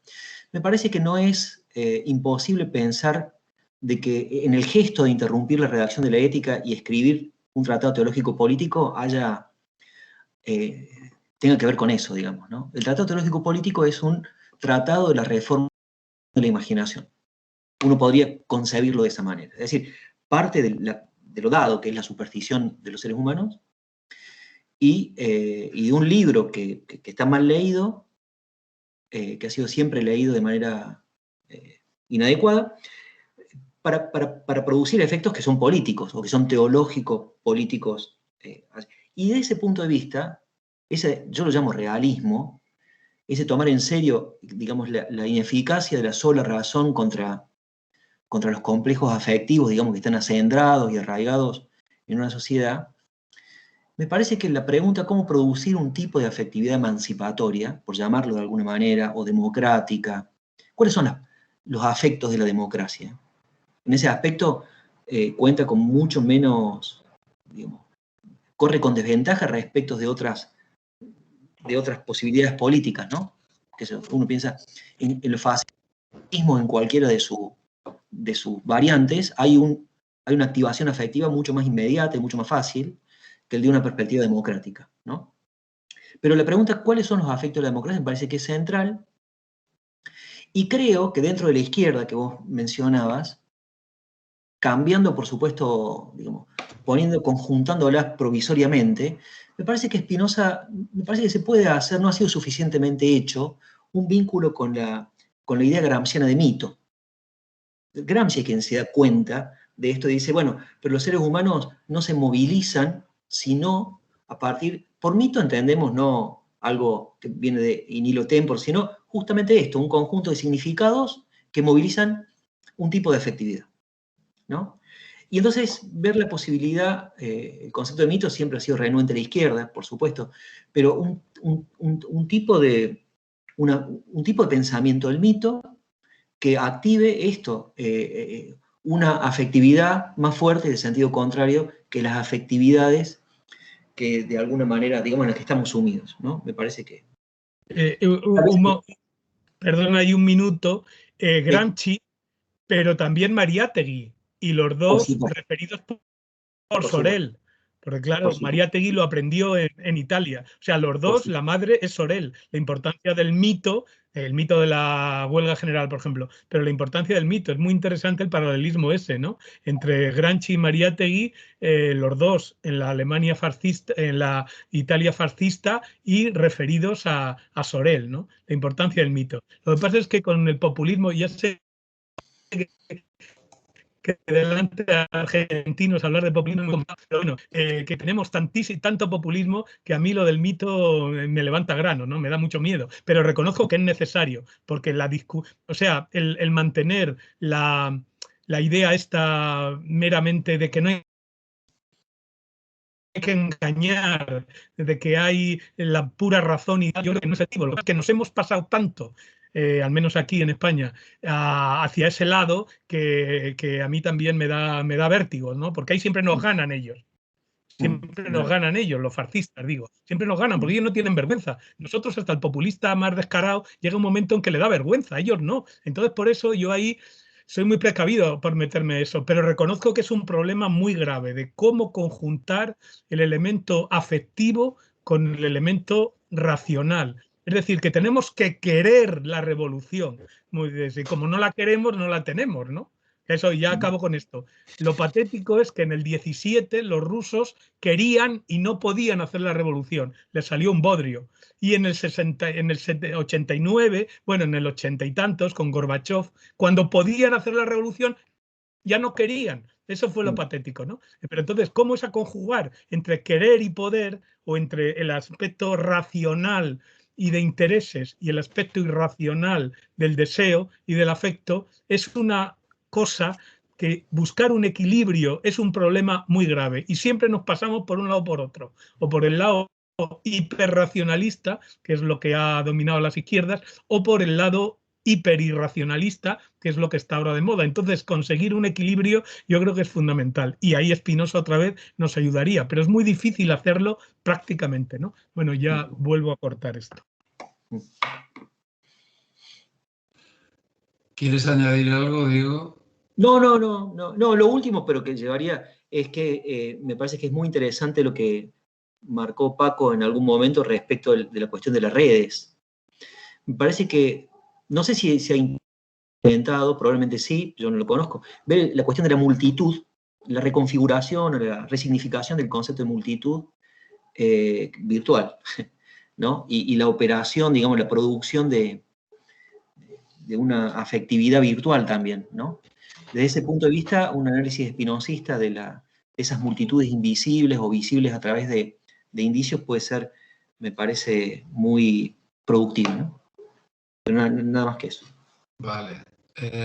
me parece que no es imposible pensar de que en el gesto de interrumpir la redacción de la ética y escribir un tratado teológico político tenga que ver con eso, digamos, ¿no? El tratado teológico político es un tratado de la reforma de la imaginación. Uno podría concebirlo de esa manera. Es decir, parte de lo dado, que es la superstición de los seres humanos, y de un libro que está mal leído, que ha sido siempre leído de manera inadecuada, para producir efectos que son políticos o que son teológicos, políticos. Y de ese punto de vista, yo lo llamo realismo, ese tomar en serio, digamos, la ineficacia de la sola razón contra los complejos afectivos, digamos, que están acendrados y arraigados en una sociedad, me parece que la pregunta cómo producir un tipo de afectividad emancipatoria, por llamarlo de alguna manera, o democrática, ¿cuáles son los afectos de la democracia? En ese aspecto cuenta con mucho menos, digamos, corre con desventaja respecto de otras posibilidades políticas, ¿no? Que uno piensa en el fascismo, en cualquiera de sus variantes, hay una activación afectiva mucho más inmediata y mucho más fácil que el de una perspectiva democrática, ¿no? Pero la pregunta, ¿cuáles son los afectos de la democracia? Me parece que es central, y creo que dentro de la izquierda que vos mencionabas, cambiando, por supuesto, digamos, conjuntándolas provisoriamente, me parece que Spinoza, me parece que se puede hacer, no ha sido suficientemente hecho, un vínculo con la idea gramsciana de mito. Gramsci es quien se da cuenta de esto y dice, bueno, pero los seres humanos no se movilizan, sino por mito entendemos no algo que viene de in illo tempor, sino justamente esto, un conjunto de significados que movilizan un tipo de afectividad, ¿no? Y entonces ver la posibilidad, el concepto de mito siempre ha sido renuente a la izquierda, por supuesto, pero un tipo de pensamiento del mito que active esto, una afectividad más fuerte de sentido contrario que las afectividades que de alguna manera, digamos, en las que estamos sumidos, ¿no? Me parece que... Perdón, hay un minuto. Gramsci, pero también Mariátegui, y los dos referidos por Sorel. Porque claro, Mariátegui lo aprendió en Italia. O sea, los dos, la madre es Sorel. La importancia del mito, el mito de la huelga general, por ejemplo, pero la importancia del mito, es muy interesante el paralelismo ese, ¿no? Entre Gramsci y Mariátegui, los dos en la Alemania fascista, en la Italia fascista, y referidos a Sorel, ¿no? La importancia del mito. Lo que pasa es que con el populismo, ya sé que delante de argentinos hablar de populismo, pero bueno, que tenemos tanto populismo que a mí lo del mito me levanta grano, ¿no? Me da mucho miedo, pero reconozco que es necesario, porque el mantener la idea esta meramente de que no hay que engañar, de que hay la pura razón, y yo creo que no es efectivo. Lo que es que nos hemos pasado tanto, al menos aquí en España, hacia ese lado que a mí también me da vértigo, ¿no? Porque ahí siempre nos ganan ellos. Siempre nos ganan ellos, los fascistas, digo. Siempre nos ganan, porque ellos no tienen vergüenza. Nosotros, hasta el populista más descarado, llega un momento en que le da vergüenza, ellos no. Entonces, por eso yo ahí soy muy precavido por meterme eso, pero reconozco que es un problema muy grave de cómo conjuntar el elemento afectivo con el elemento racional. Es decir, que tenemos que querer la revolución. Y como no la queremos, no la tenemos, ¿no? Eso, ya acabo con esto. Lo patético es que en el 17 los rusos querían y no podían hacer la revolución. Les salió un bodrio. Y en el 89, bueno, en el 80 y tantos, con Gorbachev, cuando podían hacer la revolución, ya no querían. Eso fue lo patético, ¿no? Pero entonces, ¿cómo es a conjugar entre querer y poder, o entre el aspecto racional y de intereses y el aspecto irracional del deseo y del afecto? Es una cosa que buscar un equilibrio es un problema muy grave, y siempre nos pasamos por un lado o por otro, o por el lado hiperracionalista, que es lo que ha dominado las izquierdas, o por el lado hiperirracionalista, que es lo que está ahora de moda. Entonces, conseguir un equilibrio yo creo que es fundamental, y ahí Spinoza otra vez nos ayudaría, pero es muy difícil hacerlo prácticamente, ¿no? Bueno, ya vuelvo a cortar esto. ¿Quieres añadir algo, Diego? No, lo último, pero que llevaría, es que me parece que es muy interesante lo que marcó Paco en algún momento respecto de la cuestión de las redes. Me parece que, no sé si se ha inventado, probablemente sí, yo no lo conozco, ver la cuestión de la multitud, la reconfiguración o la resignificación del concepto de multitud virtual, ¿no? Y la operación, digamos, la producción de una afectividad virtual también, ¿no? Desde ese punto de vista, un análisis espinosista de esas multitudes invisibles o visibles a través de indicios puede ser, me parece, muy productivo, ¿no? Pero nada más que eso. Vale.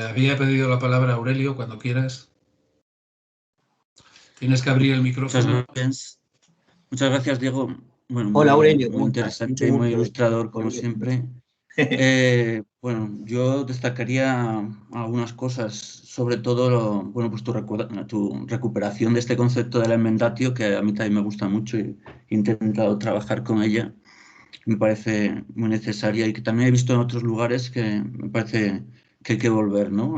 Había pedido la palabra Aurelio, cuando quieras. Tienes que abrir el micrófono. Muchas Muchas gracias, Diego. Bueno, Hola Aurelio, muy ¿cómo estás? interesante y muy ilustrador, como Mucho gusto. siempre. Bueno, yo destacaría algunas cosas, sobre todo, bueno, pues tu recuperación de este concepto de la enmendatio, que a mí también me gusta mucho y he intentado trabajar con ella. Me parece muy necesaria y que también he visto en otros lugares que me parece que hay que volver, ¿no?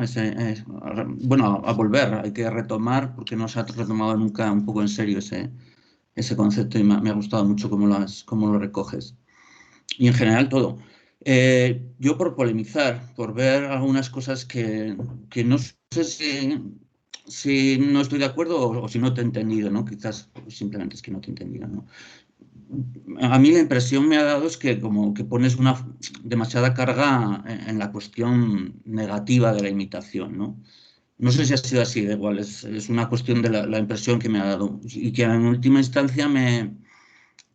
Bueno, a volver, hay que retomar, porque no se ha retomado nunca un poco en serio ese concepto y me ha gustado mucho cómo lo recoges. Y en general todo. Yo por polemizar, por ver algunas cosas que no sé si no estoy de acuerdo o si no te he entendido, ¿no? Quizás simplemente es que no te he entendido, ¿no? A mí la impresión me ha dado es que como que pones una demasiada carga en la cuestión negativa de la imitación, ¿no? No sé si ha sido así, da igual, es una cuestión de la impresión que me ha dado y que en última instancia me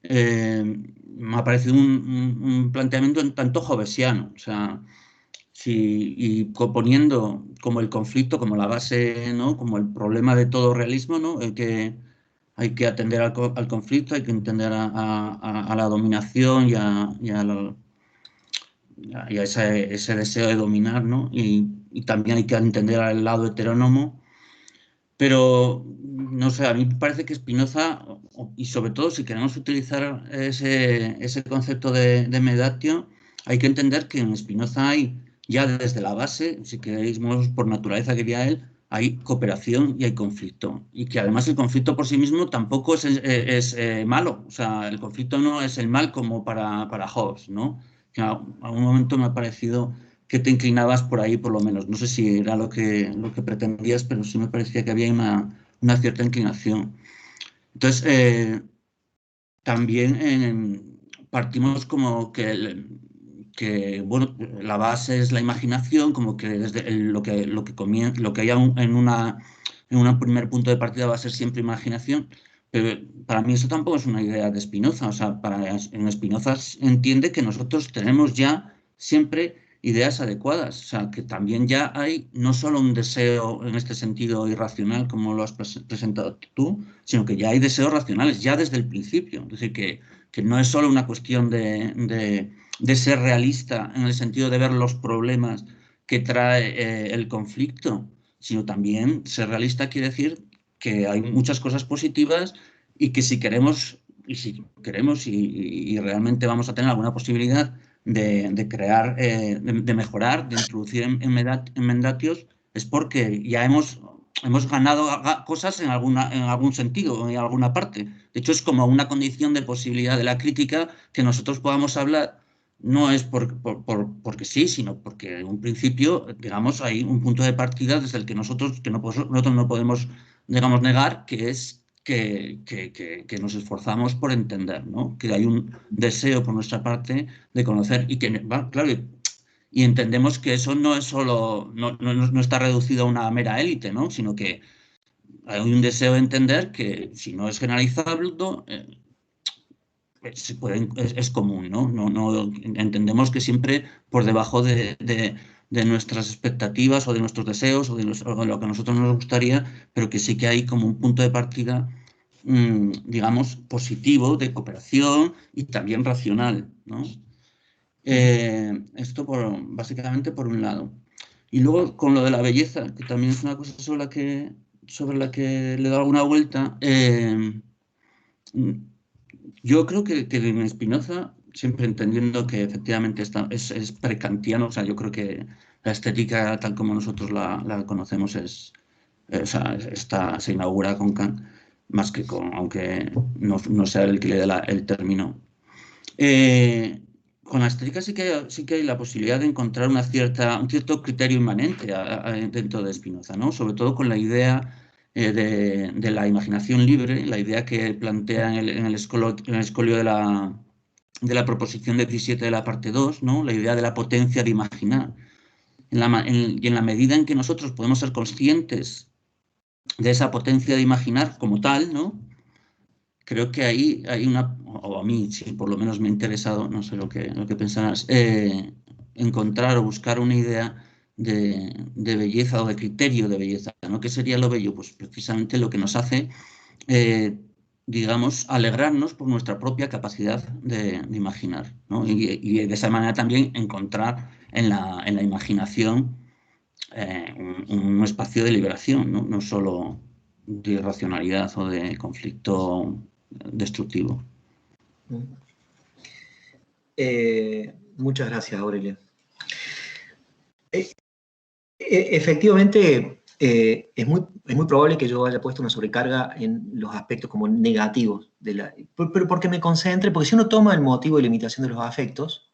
ha parecido un planteamiento un tanto hobbesiano, o sea, y poniendo como el conflicto, como la base, ¿no? Como el problema de todo realismo, ¿no? Hay que atender al conflicto, hay que entender a la dominación y a ese deseo de dominar, ¿no? Y también hay que entender al lado heterónomo. Pero, no sé, a mí me parece que Spinoza, y sobre todo si queremos utilizar ese concepto de medatio, hay que entender que en Spinoza hay, ya desde la base, si queréis, por naturaleza quería él, hay cooperación y hay conflicto. Y que además el conflicto por sí mismo tampoco es malo. O sea, el conflicto no es el mal como para Hobbes, ¿no? Que a un momento me ha parecido que te inclinabas por ahí, por lo menos. No sé si era lo que pretendías, pero sí me parecía que había una cierta inclinación. Entonces, también partimos como bueno, la base es la imaginación, como que desde lo que comienza, lo que hay en un primer punto de partida va a ser siempre imaginación, pero para mí eso tampoco es una idea de Spinoza. O sea, en Spinoza entiende que nosotros tenemos ya siempre ideas adecuadas, o sea, que también ya hay no solo un deseo en este sentido irracional, como lo has presentado tú, sino que ya hay deseos racionales, ya desde el principio. Es decir, que no es solo una cuestión de ser realista en el sentido de ver los problemas que trae el conflicto, sino también ser realista quiere decir que hay muchas cosas positivas y que si queremos y realmente vamos a tener alguna posibilidad de crear, de mejorar, de introducir enmendatios, es porque ya hemos ganado cosas en algún sentido, en alguna parte. De hecho, es como una condición de posibilidad de la crítica que nosotros podamos hablar, no es porque sí, sino porque en un principio, digamos, hay un punto de partida desde el que nosotros no podemos, digamos, negar, que es que nos esforzamos por entender, ¿no? Que hay un deseo por nuestra parte de conocer y que, claro, y entendemos que eso no es solo, no está reducido a una mera élite, ¿no? Sino que hay un deseo de entender que, si no es generalizable, es común, ¿no? Entendemos que siempre por debajo de nuestras expectativas o de nuestros deseos o de lo que a nosotros nos gustaría, pero que sí que hay como un punto de partida, digamos, positivo de cooperación y también racional, ¿no? Esto básicamente por un lado. Y luego con lo de la belleza, que también es una cosa sobre la que le he dado alguna vuelta. Yo creo que en Spinoza, siempre entendiendo que efectivamente es prekantiano, o sea, yo creo que la estética tal como nosotros la conocemos o sea, se inaugura con Kant, más que aunque no sea el que le dé el término. Con la estética sí que hay la posibilidad de encontrar un cierto criterio inmanente dentro de Spinoza, ¿no? Sobre todo con la idea de la imaginación libre, la idea que plantea en el escolio de la proposición 17 de la parte 2, ¿no? La idea de la potencia de imaginar. Y en la medida en que nosotros podemos ser conscientes de esa potencia de imaginar como tal, ¿no? Creo que ahí hay o a mí, sí, por lo menos me ha interesado, no sé lo que pensarás, encontrar o buscar una idea de belleza o de criterio de belleza, ¿no? ¿Qué sería lo bello? Pues precisamente lo que nos hace digamos, alegrarnos por nuestra propia capacidad de imaginar, ¿no? Y de esa manera también encontrar en la imaginación un espacio de liberación, ¿no? No solo de irracionalidad o de conflicto destructivo. Muchas gracias, Aurelia. Efectivamente, es muy probable que yo haya puesto una sobrecarga en los aspectos como negativos, pero porque me concentre, porque si uno toma el motivo de limitación de los afectos,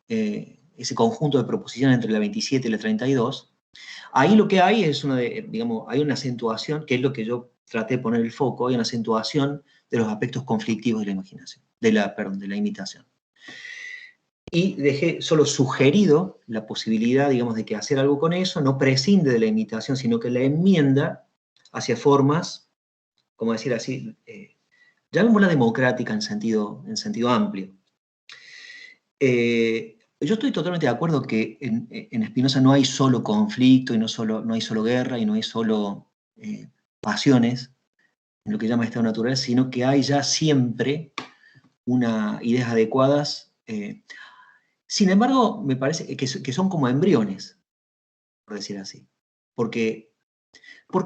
ese conjunto de proposiciones entre la 27 y la 32, ahí lo que hay es hay una acentuación, que es lo que yo traté de poner el foco, hay una acentuación de los aspectos conflictivos de la imaginación, de la imitación. Y dejé solo sugerido la posibilidad, digamos, de que hacer algo con eso no prescinde de la imitación, sino que la enmienda hacia formas, como decir así, llamémosla democrática en sentido amplio. Yo estoy totalmente de acuerdo que en Spinoza no hay solo conflicto, y no hay solo guerra, y no hay solo pasiones, en lo que llama estado natural, sino que hay ya siempre ideas adecuadas. Sin embargo, me parece que son como embriones, por decir así. ¿Por qué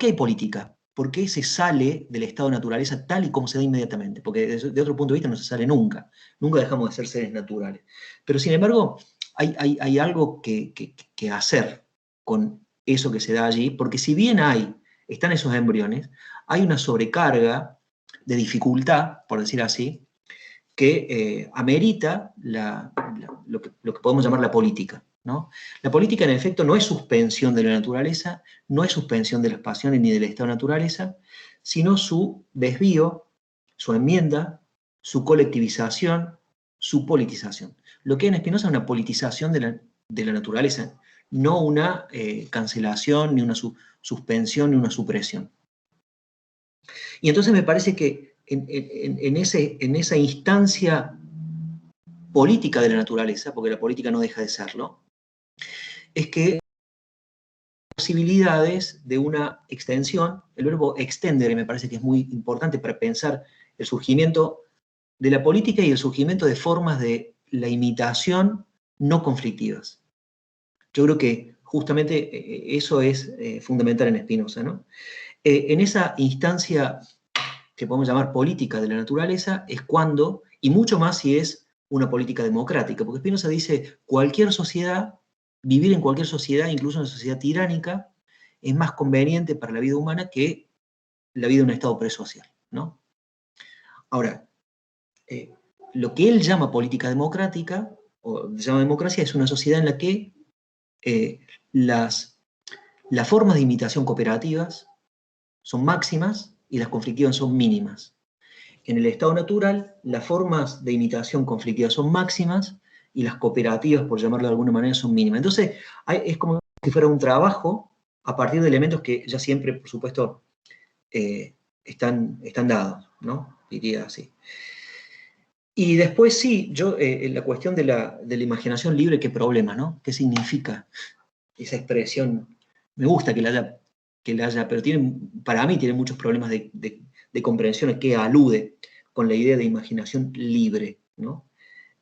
hay política? ¿Por qué se sale del estado de naturaleza tal y como se da inmediatamente? Porque de otro punto de vista no se sale nunca. Nunca dejamos de ser seres naturales. Pero sin embargo, hay algo que hacer con eso que se da allí, porque si bien están esos embriones, hay una sobrecarga de dificultad, por decir así, que amerita lo que podemos llamar la política, ¿no? La política, en efecto, no es suspensión de la naturaleza, no es suspensión de las pasiones ni del estado de naturaleza, sino su desvío, su enmienda, su colectivización, su politización. Lo que hay en Spinoza es una politización de la naturaleza, no una cancelación, ni una suspensión, ni una supresión. Y entonces me parece que en esa instancia política de la naturaleza, porque la política no deja de serlo, es que posibilidades de una extensión, el verbo extender me parece que es muy importante para pensar el surgimiento de la política y el surgimiento de formas de la imitación no conflictivas. Yo creo que justamente eso es fundamental en Spinoza, ¿no? En esa instancia que podemos llamar política de la naturaleza, es cuando, y mucho más si es una política democrática, porque Spinoza dice, vivir en cualquier sociedad, incluso en una sociedad tiránica, es más conveniente para la vida humana que la vida en un estado presocial, ¿no? Ahora, lo que él llama política democrática, o llama democracia, es una sociedad en la que las formas de imitación cooperativas son máximas y las conflictivas son mínimas. En el estado natural, las formas de imitación conflictiva son máximas y las cooperativas, por llamarlo de alguna manera, son mínimas. Entonces, es como si fuera un trabajo a partir de elementos que ya siempre, por supuesto, están dados, ¿no? Diría así. Y después sí, la cuestión de la imaginación libre, ¿qué problema, no? ¿Qué significa esa expresión? Me gusta que la haya, pero para mí tiene muchos problemas de comprensión a qué alude con la idea de imaginación libre, ¿no?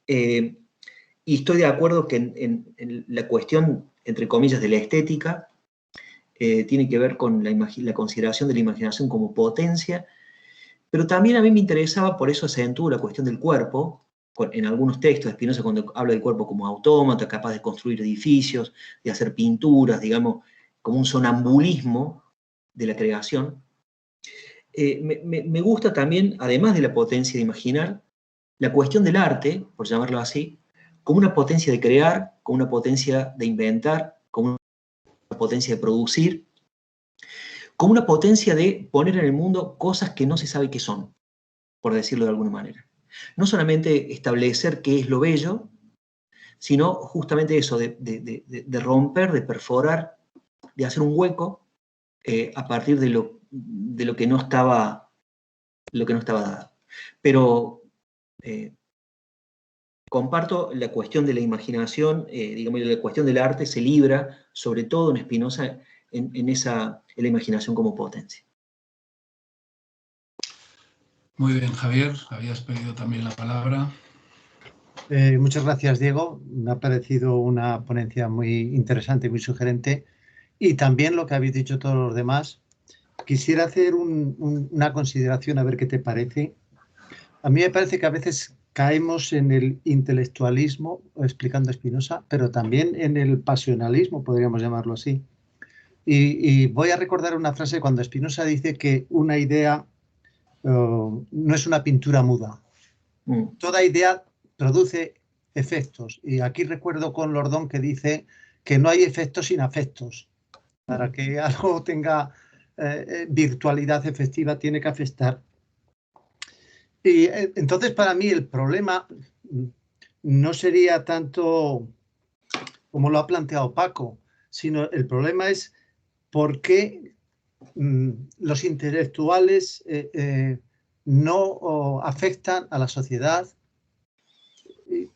Y estoy de acuerdo que en la cuestión, entre comillas, de la estética, tiene que ver con la consideración de la imaginación como potencia, pero también a mí me interesaba, por eso acentúo la cuestión del cuerpo, en algunos textos de Spinoza cuando habla del cuerpo como autómata, capaz de construir edificios, de hacer pinturas, digamos, como un sonambulismo de la creación. Me gusta también, además de la potencia de imaginar, la cuestión del arte, por llamarlo así, como una potencia de crear, como una potencia de inventar, como una potencia de producir, como una potencia de poner en el mundo cosas que no se sabe qué son, por decirlo de alguna manera. No solamente establecer qué es lo bello, sino justamente eso, de romper, de perforar, de hacer un hueco a partir de lo que no estaba dado. Pero comparto la cuestión de la imaginación, digamos, la cuestión del arte se libra, sobre todo en Spinoza, en la imaginación como potencia. Muy bien, Javier, habías pedido también la palabra. Muchas gracias, Diego. Me ha parecido una ponencia muy interesante, muy sugerente. Y también lo que habéis dicho todos los demás. Quisiera hacer una consideración, a ver qué te parece. A mí me parece que a veces caemos en el intelectualismo, explicando a Spinoza, pero también en el pasionalismo, podríamos llamarlo así. Y voy a recordar una frase cuando Spinoza dice que una idea no es una pintura muda. Toda idea produce efectos. Y aquí recuerdo con Lordón que dice que no hay efectos sin afectos. Para que algo tenga virtualidad efectiva tiene que afectar. Y entonces para mí el problema no sería tanto como lo ha planteado Paco, sino el problema es por qué los intelectuales no afectan a la sociedad.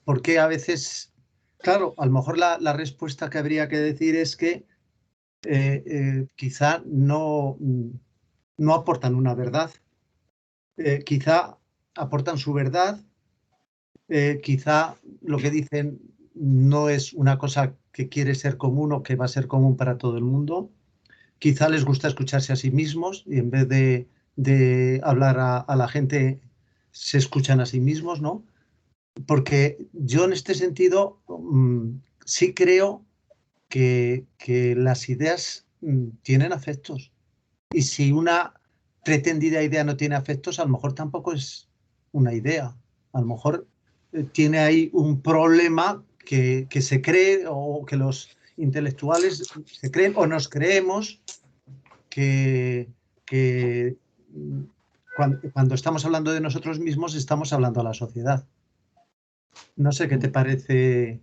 ¿Por qué a veces, claro, a lo mejor la respuesta que habría que decir es que quizá no aportan una verdad, quizá aportan su verdad, quizá lo que dicen no es una cosa que quiere ser común o que va a ser común para todo el mundo, quizá les gusta escucharse a sí mismos y en vez de hablar a la gente se escuchan a sí mismos, ¿no? Porque yo en este sentido sí creo que las ideas tienen afectos. Y si una pretendida idea no tiene afectos, a lo mejor tampoco es una idea. A lo mejor tiene ahí un problema que se cree o que los intelectuales se creen o nos creemos que cuando estamos hablando de nosotros mismos estamos hablando a la sociedad. No sé qué te parece.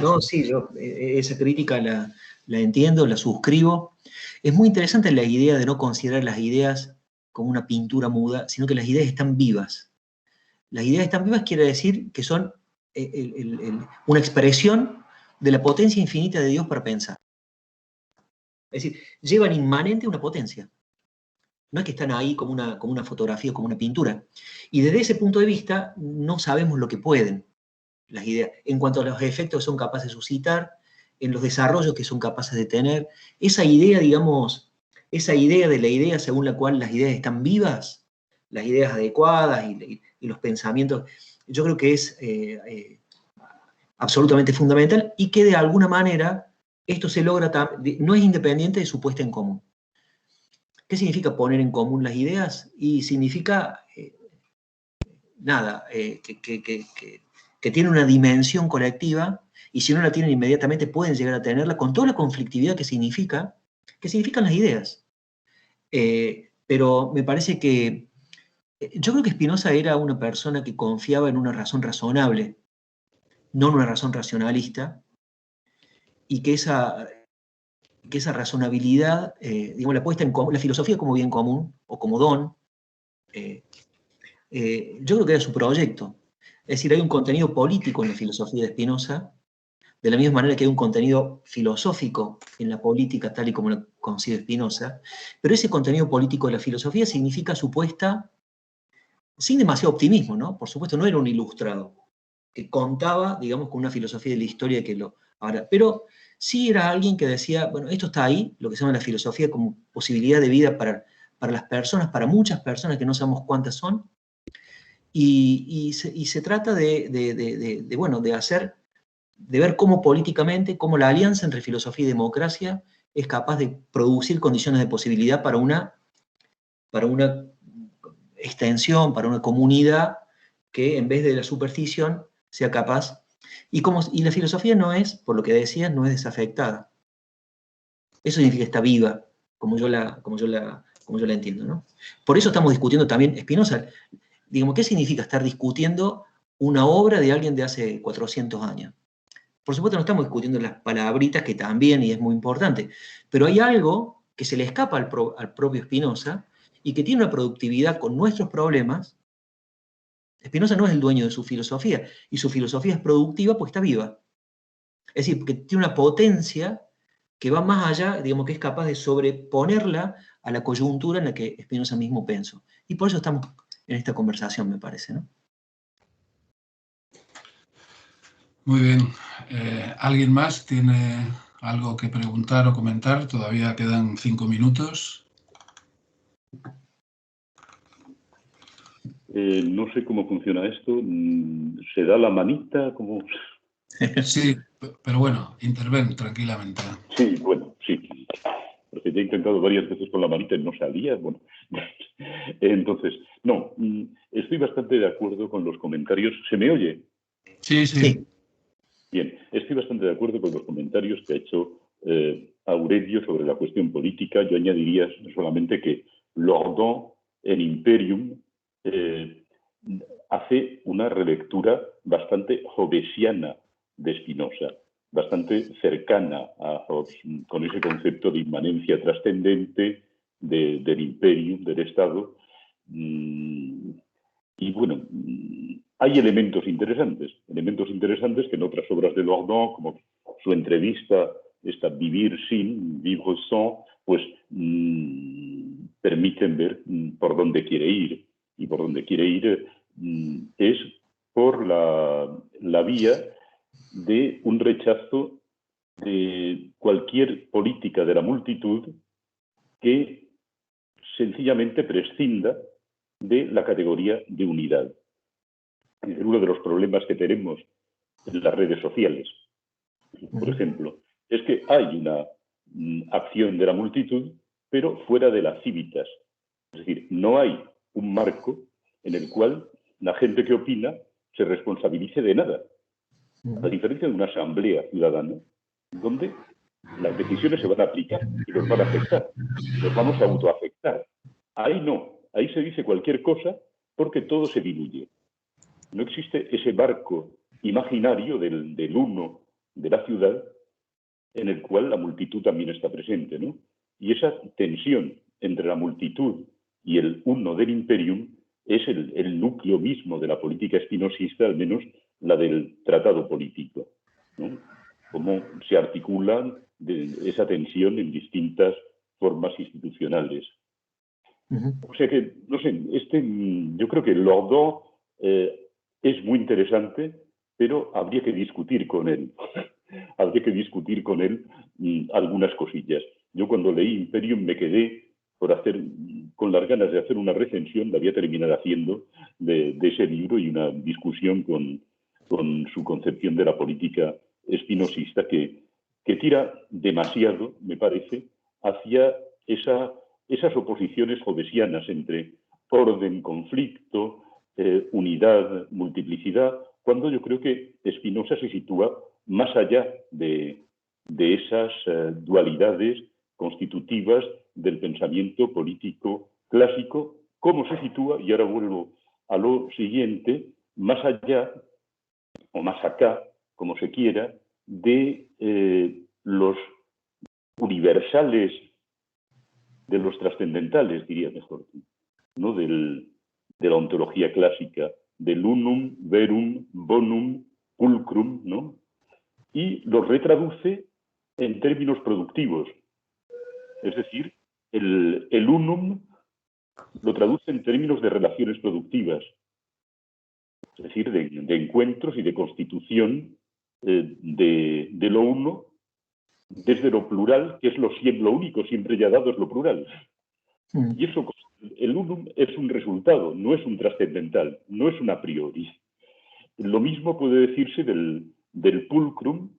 No, sí, yo esa crítica la entiendo, la suscribo. Es muy interesante la idea de no considerar las ideas como una pintura muda, sino que las ideas están vivas. Las ideas están vivas quiere decir que son una expresión de la potencia infinita de Dios para pensar. Es decir, llevan inmanente una potencia. No es que están ahí como una fotografía, como una pintura. Y desde ese punto de vista no sabemos lo que pueden las ideas, en cuanto a los efectos que son capaces de suscitar, en los desarrollos que son capaces de tener, esa idea, digamos, esa idea de la idea según la cual las ideas están vivas, las ideas adecuadas y los pensamientos, yo creo que es absolutamente fundamental y que de alguna manera esto se logra, no es independiente de su puesta en común. ¿Qué significa poner en común las ideas? Y significa, que tiene una dimensión colectiva, y si no la tienen inmediatamente pueden llegar a tenerla, con toda la conflictividad que significan las ideas. Pero me parece que, yo creo que Spinoza era una persona que confiaba en una razón razonable, no en una razón racionalista, y que esa razonabilidad, digamos, la puesta en común, la filosofía como bien común, o como don, yo creo que era su proyecto. Es decir, hay un contenido político en la filosofía de Spinoza, de la misma manera que hay un contenido filosófico en la política, tal y como lo concibe Spinoza, pero ese contenido político de la filosofía significa su puesta, sin demasiado optimismo, ¿no? Por supuesto, no era un ilustrado, que contaba, digamos, con una filosofía de la historia que lo... Ahora, pero sí era alguien que decía, bueno, esto está ahí, lo que se llama la filosofía como posibilidad de vida para las personas, para muchas personas que no sabemos cuántas son, y se trata de ver cómo políticamente, cómo la alianza entre filosofía y democracia es capaz de producir condiciones de posibilidad para una extensión, para una comunidad que en vez de la superstición sea capaz. Y la filosofía no es, por lo que decías, no es desafectada. Eso significa que está viva, como yo la entiendo, ¿no? Por eso estamos discutiendo también Spinoza. Digamos, ¿qué significa estar discutiendo una obra de alguien de hace 400 años? Por supuesto no estamos discutiendo las palabritas, que también, y es muy importante, pero hay algo que se le escapa al propio Spinoza y que tiene una productividad con nuestros problemas. Spinoza no es el dueño de su filosofía, y su filosofía es productiva porque está viva. Es decir, porque tiene una potencia que va más allá, digamos, que es capaz de sobreponerla a la coyuntura en la que Spinoza mismo pensó. Y por eso estamos esta conversación, me parece, ¿no? Muy bien. ¿Alguien más tiene algo que preguntar o comentar? Todavía quedan 5 minutos. No sé cómo funciona esto. ¿Se da la manita? ¿Cómo? Sí, pero bueno, interven tranquilamente. Sí, bueno, sí. Porque ya he intentado varias veces con la manita y no salía. Bueno, entonces, no, estoy bastante de acuerdo con los comentarios. ¿Se me oye? Sí, sí. Bien, estoy bastante de acuerdo con los comentarios que ha hecho Aurelio sobre la cuestión política. Yo añadiría solamente que Lordon en Imperium hace una relectura bastante hobbesiana de Spinoza, bastante cercana a Hobbes, con ese concepto de inmanencia trascendente del Imperium, del Estado. Y bueno, hay elementos interesantes que en otras obras de Lordon, como su entrevista, esta Vivir sin, Vivre sans, pues permiten ver por dónde quiere ir. Y por dónde quiere ir es por la vía de un rechazo de cualquier política de la multitud que sencillamente prescinda de la categoría de unidad. Es uno de los problemas que tenemos en las redes sociales, por ejemplo, es que hay una acción de la multitud, pero fuera de las civitas. Es decir, no hay un marco en el cual la gente que opina se responsabilice de nada. A diferencia de una asamblea ciudadana, donde las decisiones se van a aplicar y los van a afectar, y los vamos a autoafectar. Ahí no, ahí se dice cualquier cosa porque todo se diluye. No existe ese barco imaginario del uno de la ciudad en el cual la multitud también está presente, ¿no? Y esa tensión entre la multitud y el uno del imperium es el núcleo mismo de la política espinosista, al menos la del tratado político, ¿no? Cómo se articula esa tensión en distintas formas institucionales. O sea que, no sé, yo creo que Lordon es muy interesante, pero habría que discutir con él. Habría que discutir con él algunas cosillas. Yo cuando leí Imperium me quedé con las ganas de hacer una recensión, la voy a terminar haciendo de ese libro y una discusión con su concepción de la política espinosista que tira demasiado, me parece, hacia esas oposiciones hobbesianas entre orden, conflicto, unidad, multiplicidad, cuando yo creo que Spinoza se sitúa más allá de esas dualidades constitutivas del pensamiento político clásico, cómo se sitúa, y ahora vuelvo a lo siguiente, más allá, o más acá, como se quiera, de los universales, de los trascendentales, diría mejor, ¿no? De la ontología clásica, del unum, verum, bonum, pulcrum, ¿no? Y los retraduce en términos productivos. Es decir, el unum lo traduce en términos de relaciones productivas, es decir, de encuentros y de constitución de lo uno desde lo plural, que es lo único siempre ya dado, es lo plural. Y eso, el unum es un resultado, no es un trascendental, no es un a priori. Lo mismo puede decirse del pulcrum,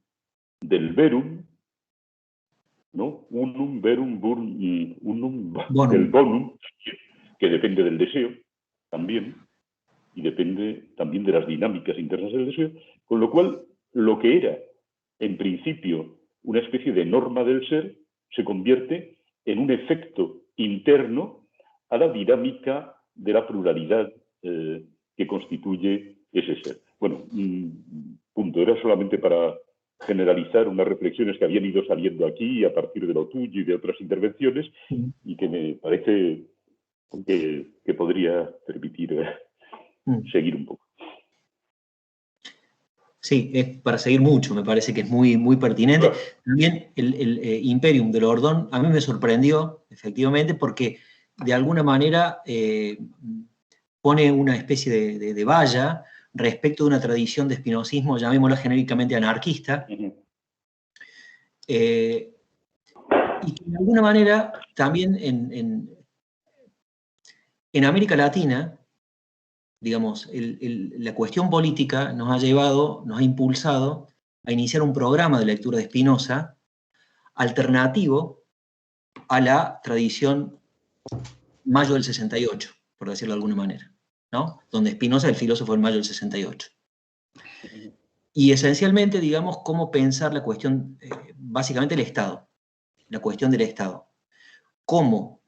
del verum, ¿no? Unum, verum, unum, del bonum, que depende del deseo también, y depende también de las dinámicas internas del deseo, con lo cual lo que era, en principio, una especie de norma del ser, se convierte en un efecto interno a la dinámica de la pluralidad que constituye ese ser. Bueno, punto. Era solamente para generalizar unas reflexiones que habían ido saliendo aquí a partir de lo tuyo y de otras intervenciones y que me parece que podría permitir seguir un poco. Sí, es para seguir mucho, me parece que es muy, muy pertinente. Claro. También el Imperium de Lordon a mí me sorprendió, efectivamente, porque de alguna manera pone una especie de valla respecto de una tradición de espinosismo, llamémosla genéricamente anarquista, y que de alguna manera también en América Latina, digamos, la cuestión política nos ha impulsado a iniciar un programa de lectura de Spinoza alternativo a la tradición Mayo del 68, por decirlo de alguna manera, ¿no? Donde Spinoza, el filósofo del Mayo del 68. Y esencialmente, digamos, cómo pensar la cuestión, básicamente el Estado, la cuestión del Estado. Cómo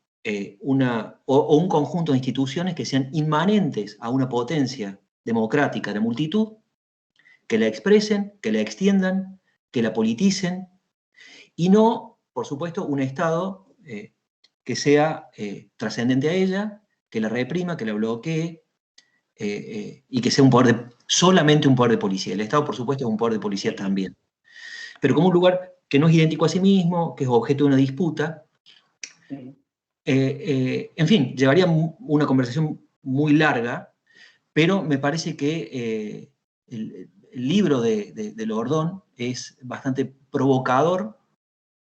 un conjunto de instituciones que sean inmanentes a una potencia democrática de multitud, que la expresen, que la extiendan, que la politicen, y no, por supuesto, un Estado que sea trascendente a ella, que la reprima, que la bloquee, y que sea solamente un poder de policía. El Estado, por supuesto, es un poder de policía también. Pero como un lugar que no es idéntico a sí mismo, que es objeto de una disputa. En fin, llevaría una conversación muy larga, pero me parece que el libro de Lordón es bastante provocador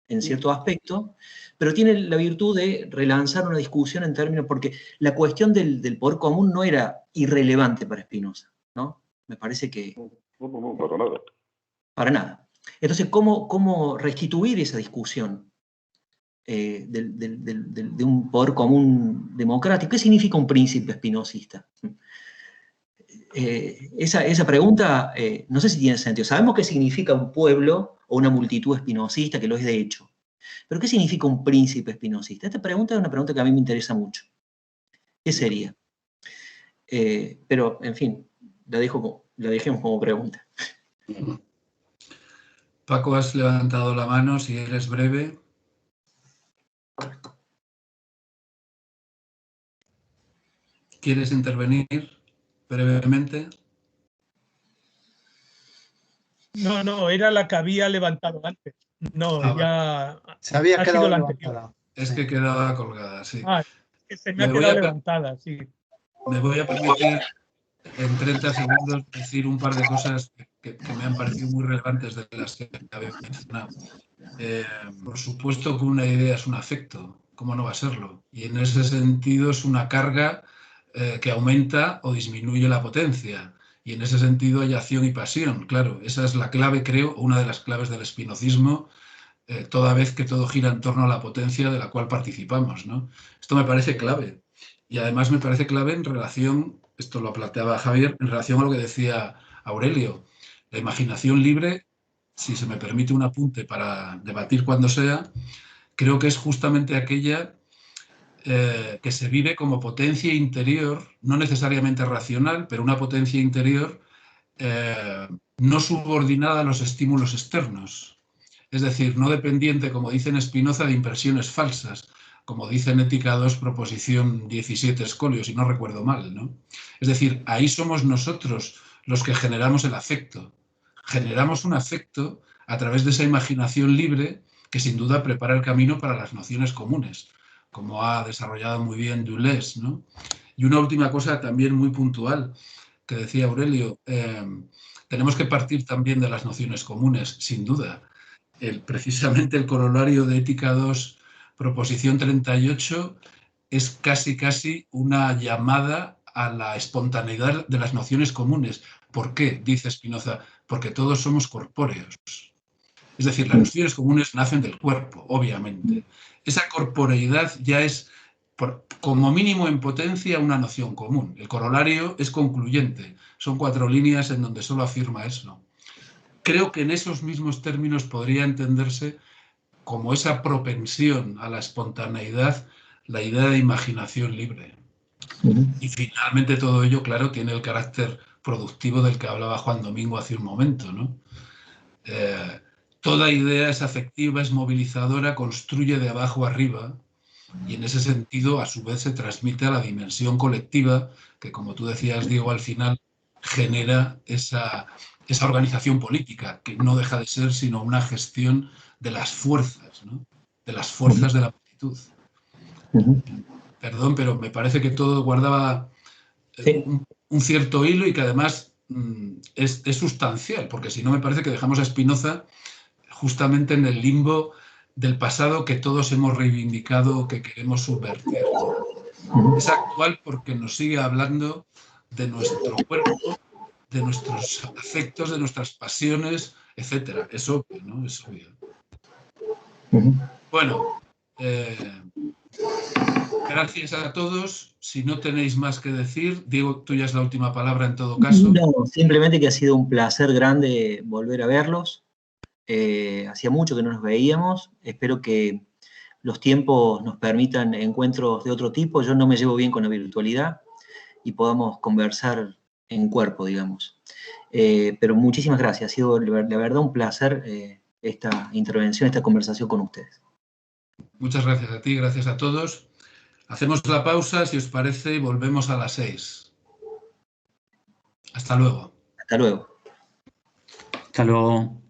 en cierto aspecto, pero tiene la virtud de relanzar una discusión en términos, porque la cuestión del poder común no era irrelevante para Spinoza, ¿no? Me parece que... No, para nada. Para nada. Entonces, ¿cómo restituir esa discusión de un poder común democrático? ¿Qué significa un príncipe espinosista? Esa pregunta no sé si tiene sentido. Sabemos qué significa un pueblo o una multitud espinosista, que lo es de hecho. Pero ¿qué significa un príncipe espinosista? Esta pregunta es una pregunta que a mí me interesa mucho. ¿Qué sería? Pero, en fin, la dejemos como pregunta. Paco, has levantado la mano, si eres breve. ¿Quieres intervenir brevemente? No, era la que había levantado antes. No, ya se había ha quedado sido la levantada. anterior. Es que quedaba colgada, sí. Que se me ha quedado levantada, sí. Me voy a permitir en 30 segundos decir un par de cosas que me han parecido muy relevantes de las que había mencionado. Por supuesto que una idea es un afecto, ¿cómo no va a serlo? Y en ese sentido es una carga que aumenta o disminuye la potencia. Y en ese sentido hay acción y pasión, claro. Esa es la clave, creo, una de las claves del espinocismo, toda vez que todo gira en torno a la potencia de la cual participamos, ¿no? Esto me parece clave. Y además me parece clave en relación, esto lo planteaba Javier, en relación a lo que decía Aurelio. La imaginación libre, si se me permite un apunte para debatir cuando sea, creo que es justamente aquella que se vive como potencia interior, no necesariamente racional, pero una potencia interior no subordinada a los estímulos externos. Es decir, no dependiente, como dice en Spinoza, de impresiones falsas, como dice en Ética 2, proposición 17 escolio, si no recuerdo mal, ¿no? Es decir, ahí somos nosotros los que generamos el afecto. Generamos un afecto a través de esa imaginación libre que sin duda prepara el camino para las nociones comunes, como ha desarrollado muy bien Deleuze, ¿no? Y una última cosa también muy puntual que decía Aurelio, tenemos que partir también de las nociones comunes, sin duda. Precisamente el corolario de Ética 2, proposición 38, es casi una llamada a la espontaneidad de las nociones comunes. ¿Por qué? Dice Spinoza, porque todos somos corpóreos. Es decir, las nociones comunes nacen del cuerpo, obviamente. Esa corporeidad ya es, como mínimo en potencia, una noción común. El corolario es concluyente. Son 4 líneas en donde solo afirma eso. Creo que en esos mismos términos podría entenderse como esa propensión a la espontaneidad, la idea de imaginación libre. Y finalmente todo ello, claro, tiene el carácter productivo del que hablaba Juan Domingo hace un momento, ¿no? Toda idea es afectiva, es movilizadora, construye de abajo arriba y en ese sentido a su vez se transmite a la dimensión colectiva que, como tú decías, Diego, al final genera esa organización política que no deja de ser sino una gestión de las fuerzas, ¿no? De las fuerzas de la multitud. Perdón, pero me parece que todo guardaba Sí. un cierto hilo y que además es sustancial, porque si no me parece que dejamos a Spinoza justamente en el limbo del pasado que todos hemos reivindicado, que queremos subvertir. Es actual porque nos sigue hablando de nuestro cuerpo, de nuestros afectos, de nuestras pasiones, etc. Es obvio, ¿no? Es obvio. Bueno, gracias a todos. Si no tenéis más que decir, Diego, tuya es la última palabra en todo caso. No, simplemente que ha sido un placer grande volver a verlos. Hacía mucho que no nos veíamos. Espero que los tiempos nos permitan encuentros de otro tipo. Yo no me llevo bien con la virtualidad y podamos conversar en cuerpo, digamos. Pero muchísimas gracias. Ha sido la verdad un placer esta intervención, esta conversación con ustedes. Muchas gracias a ti, gracias a todos. Hacemos la pausa, si os parece, y volvemos a las 6. Hasta luego. Hasta luego. Hasta luego.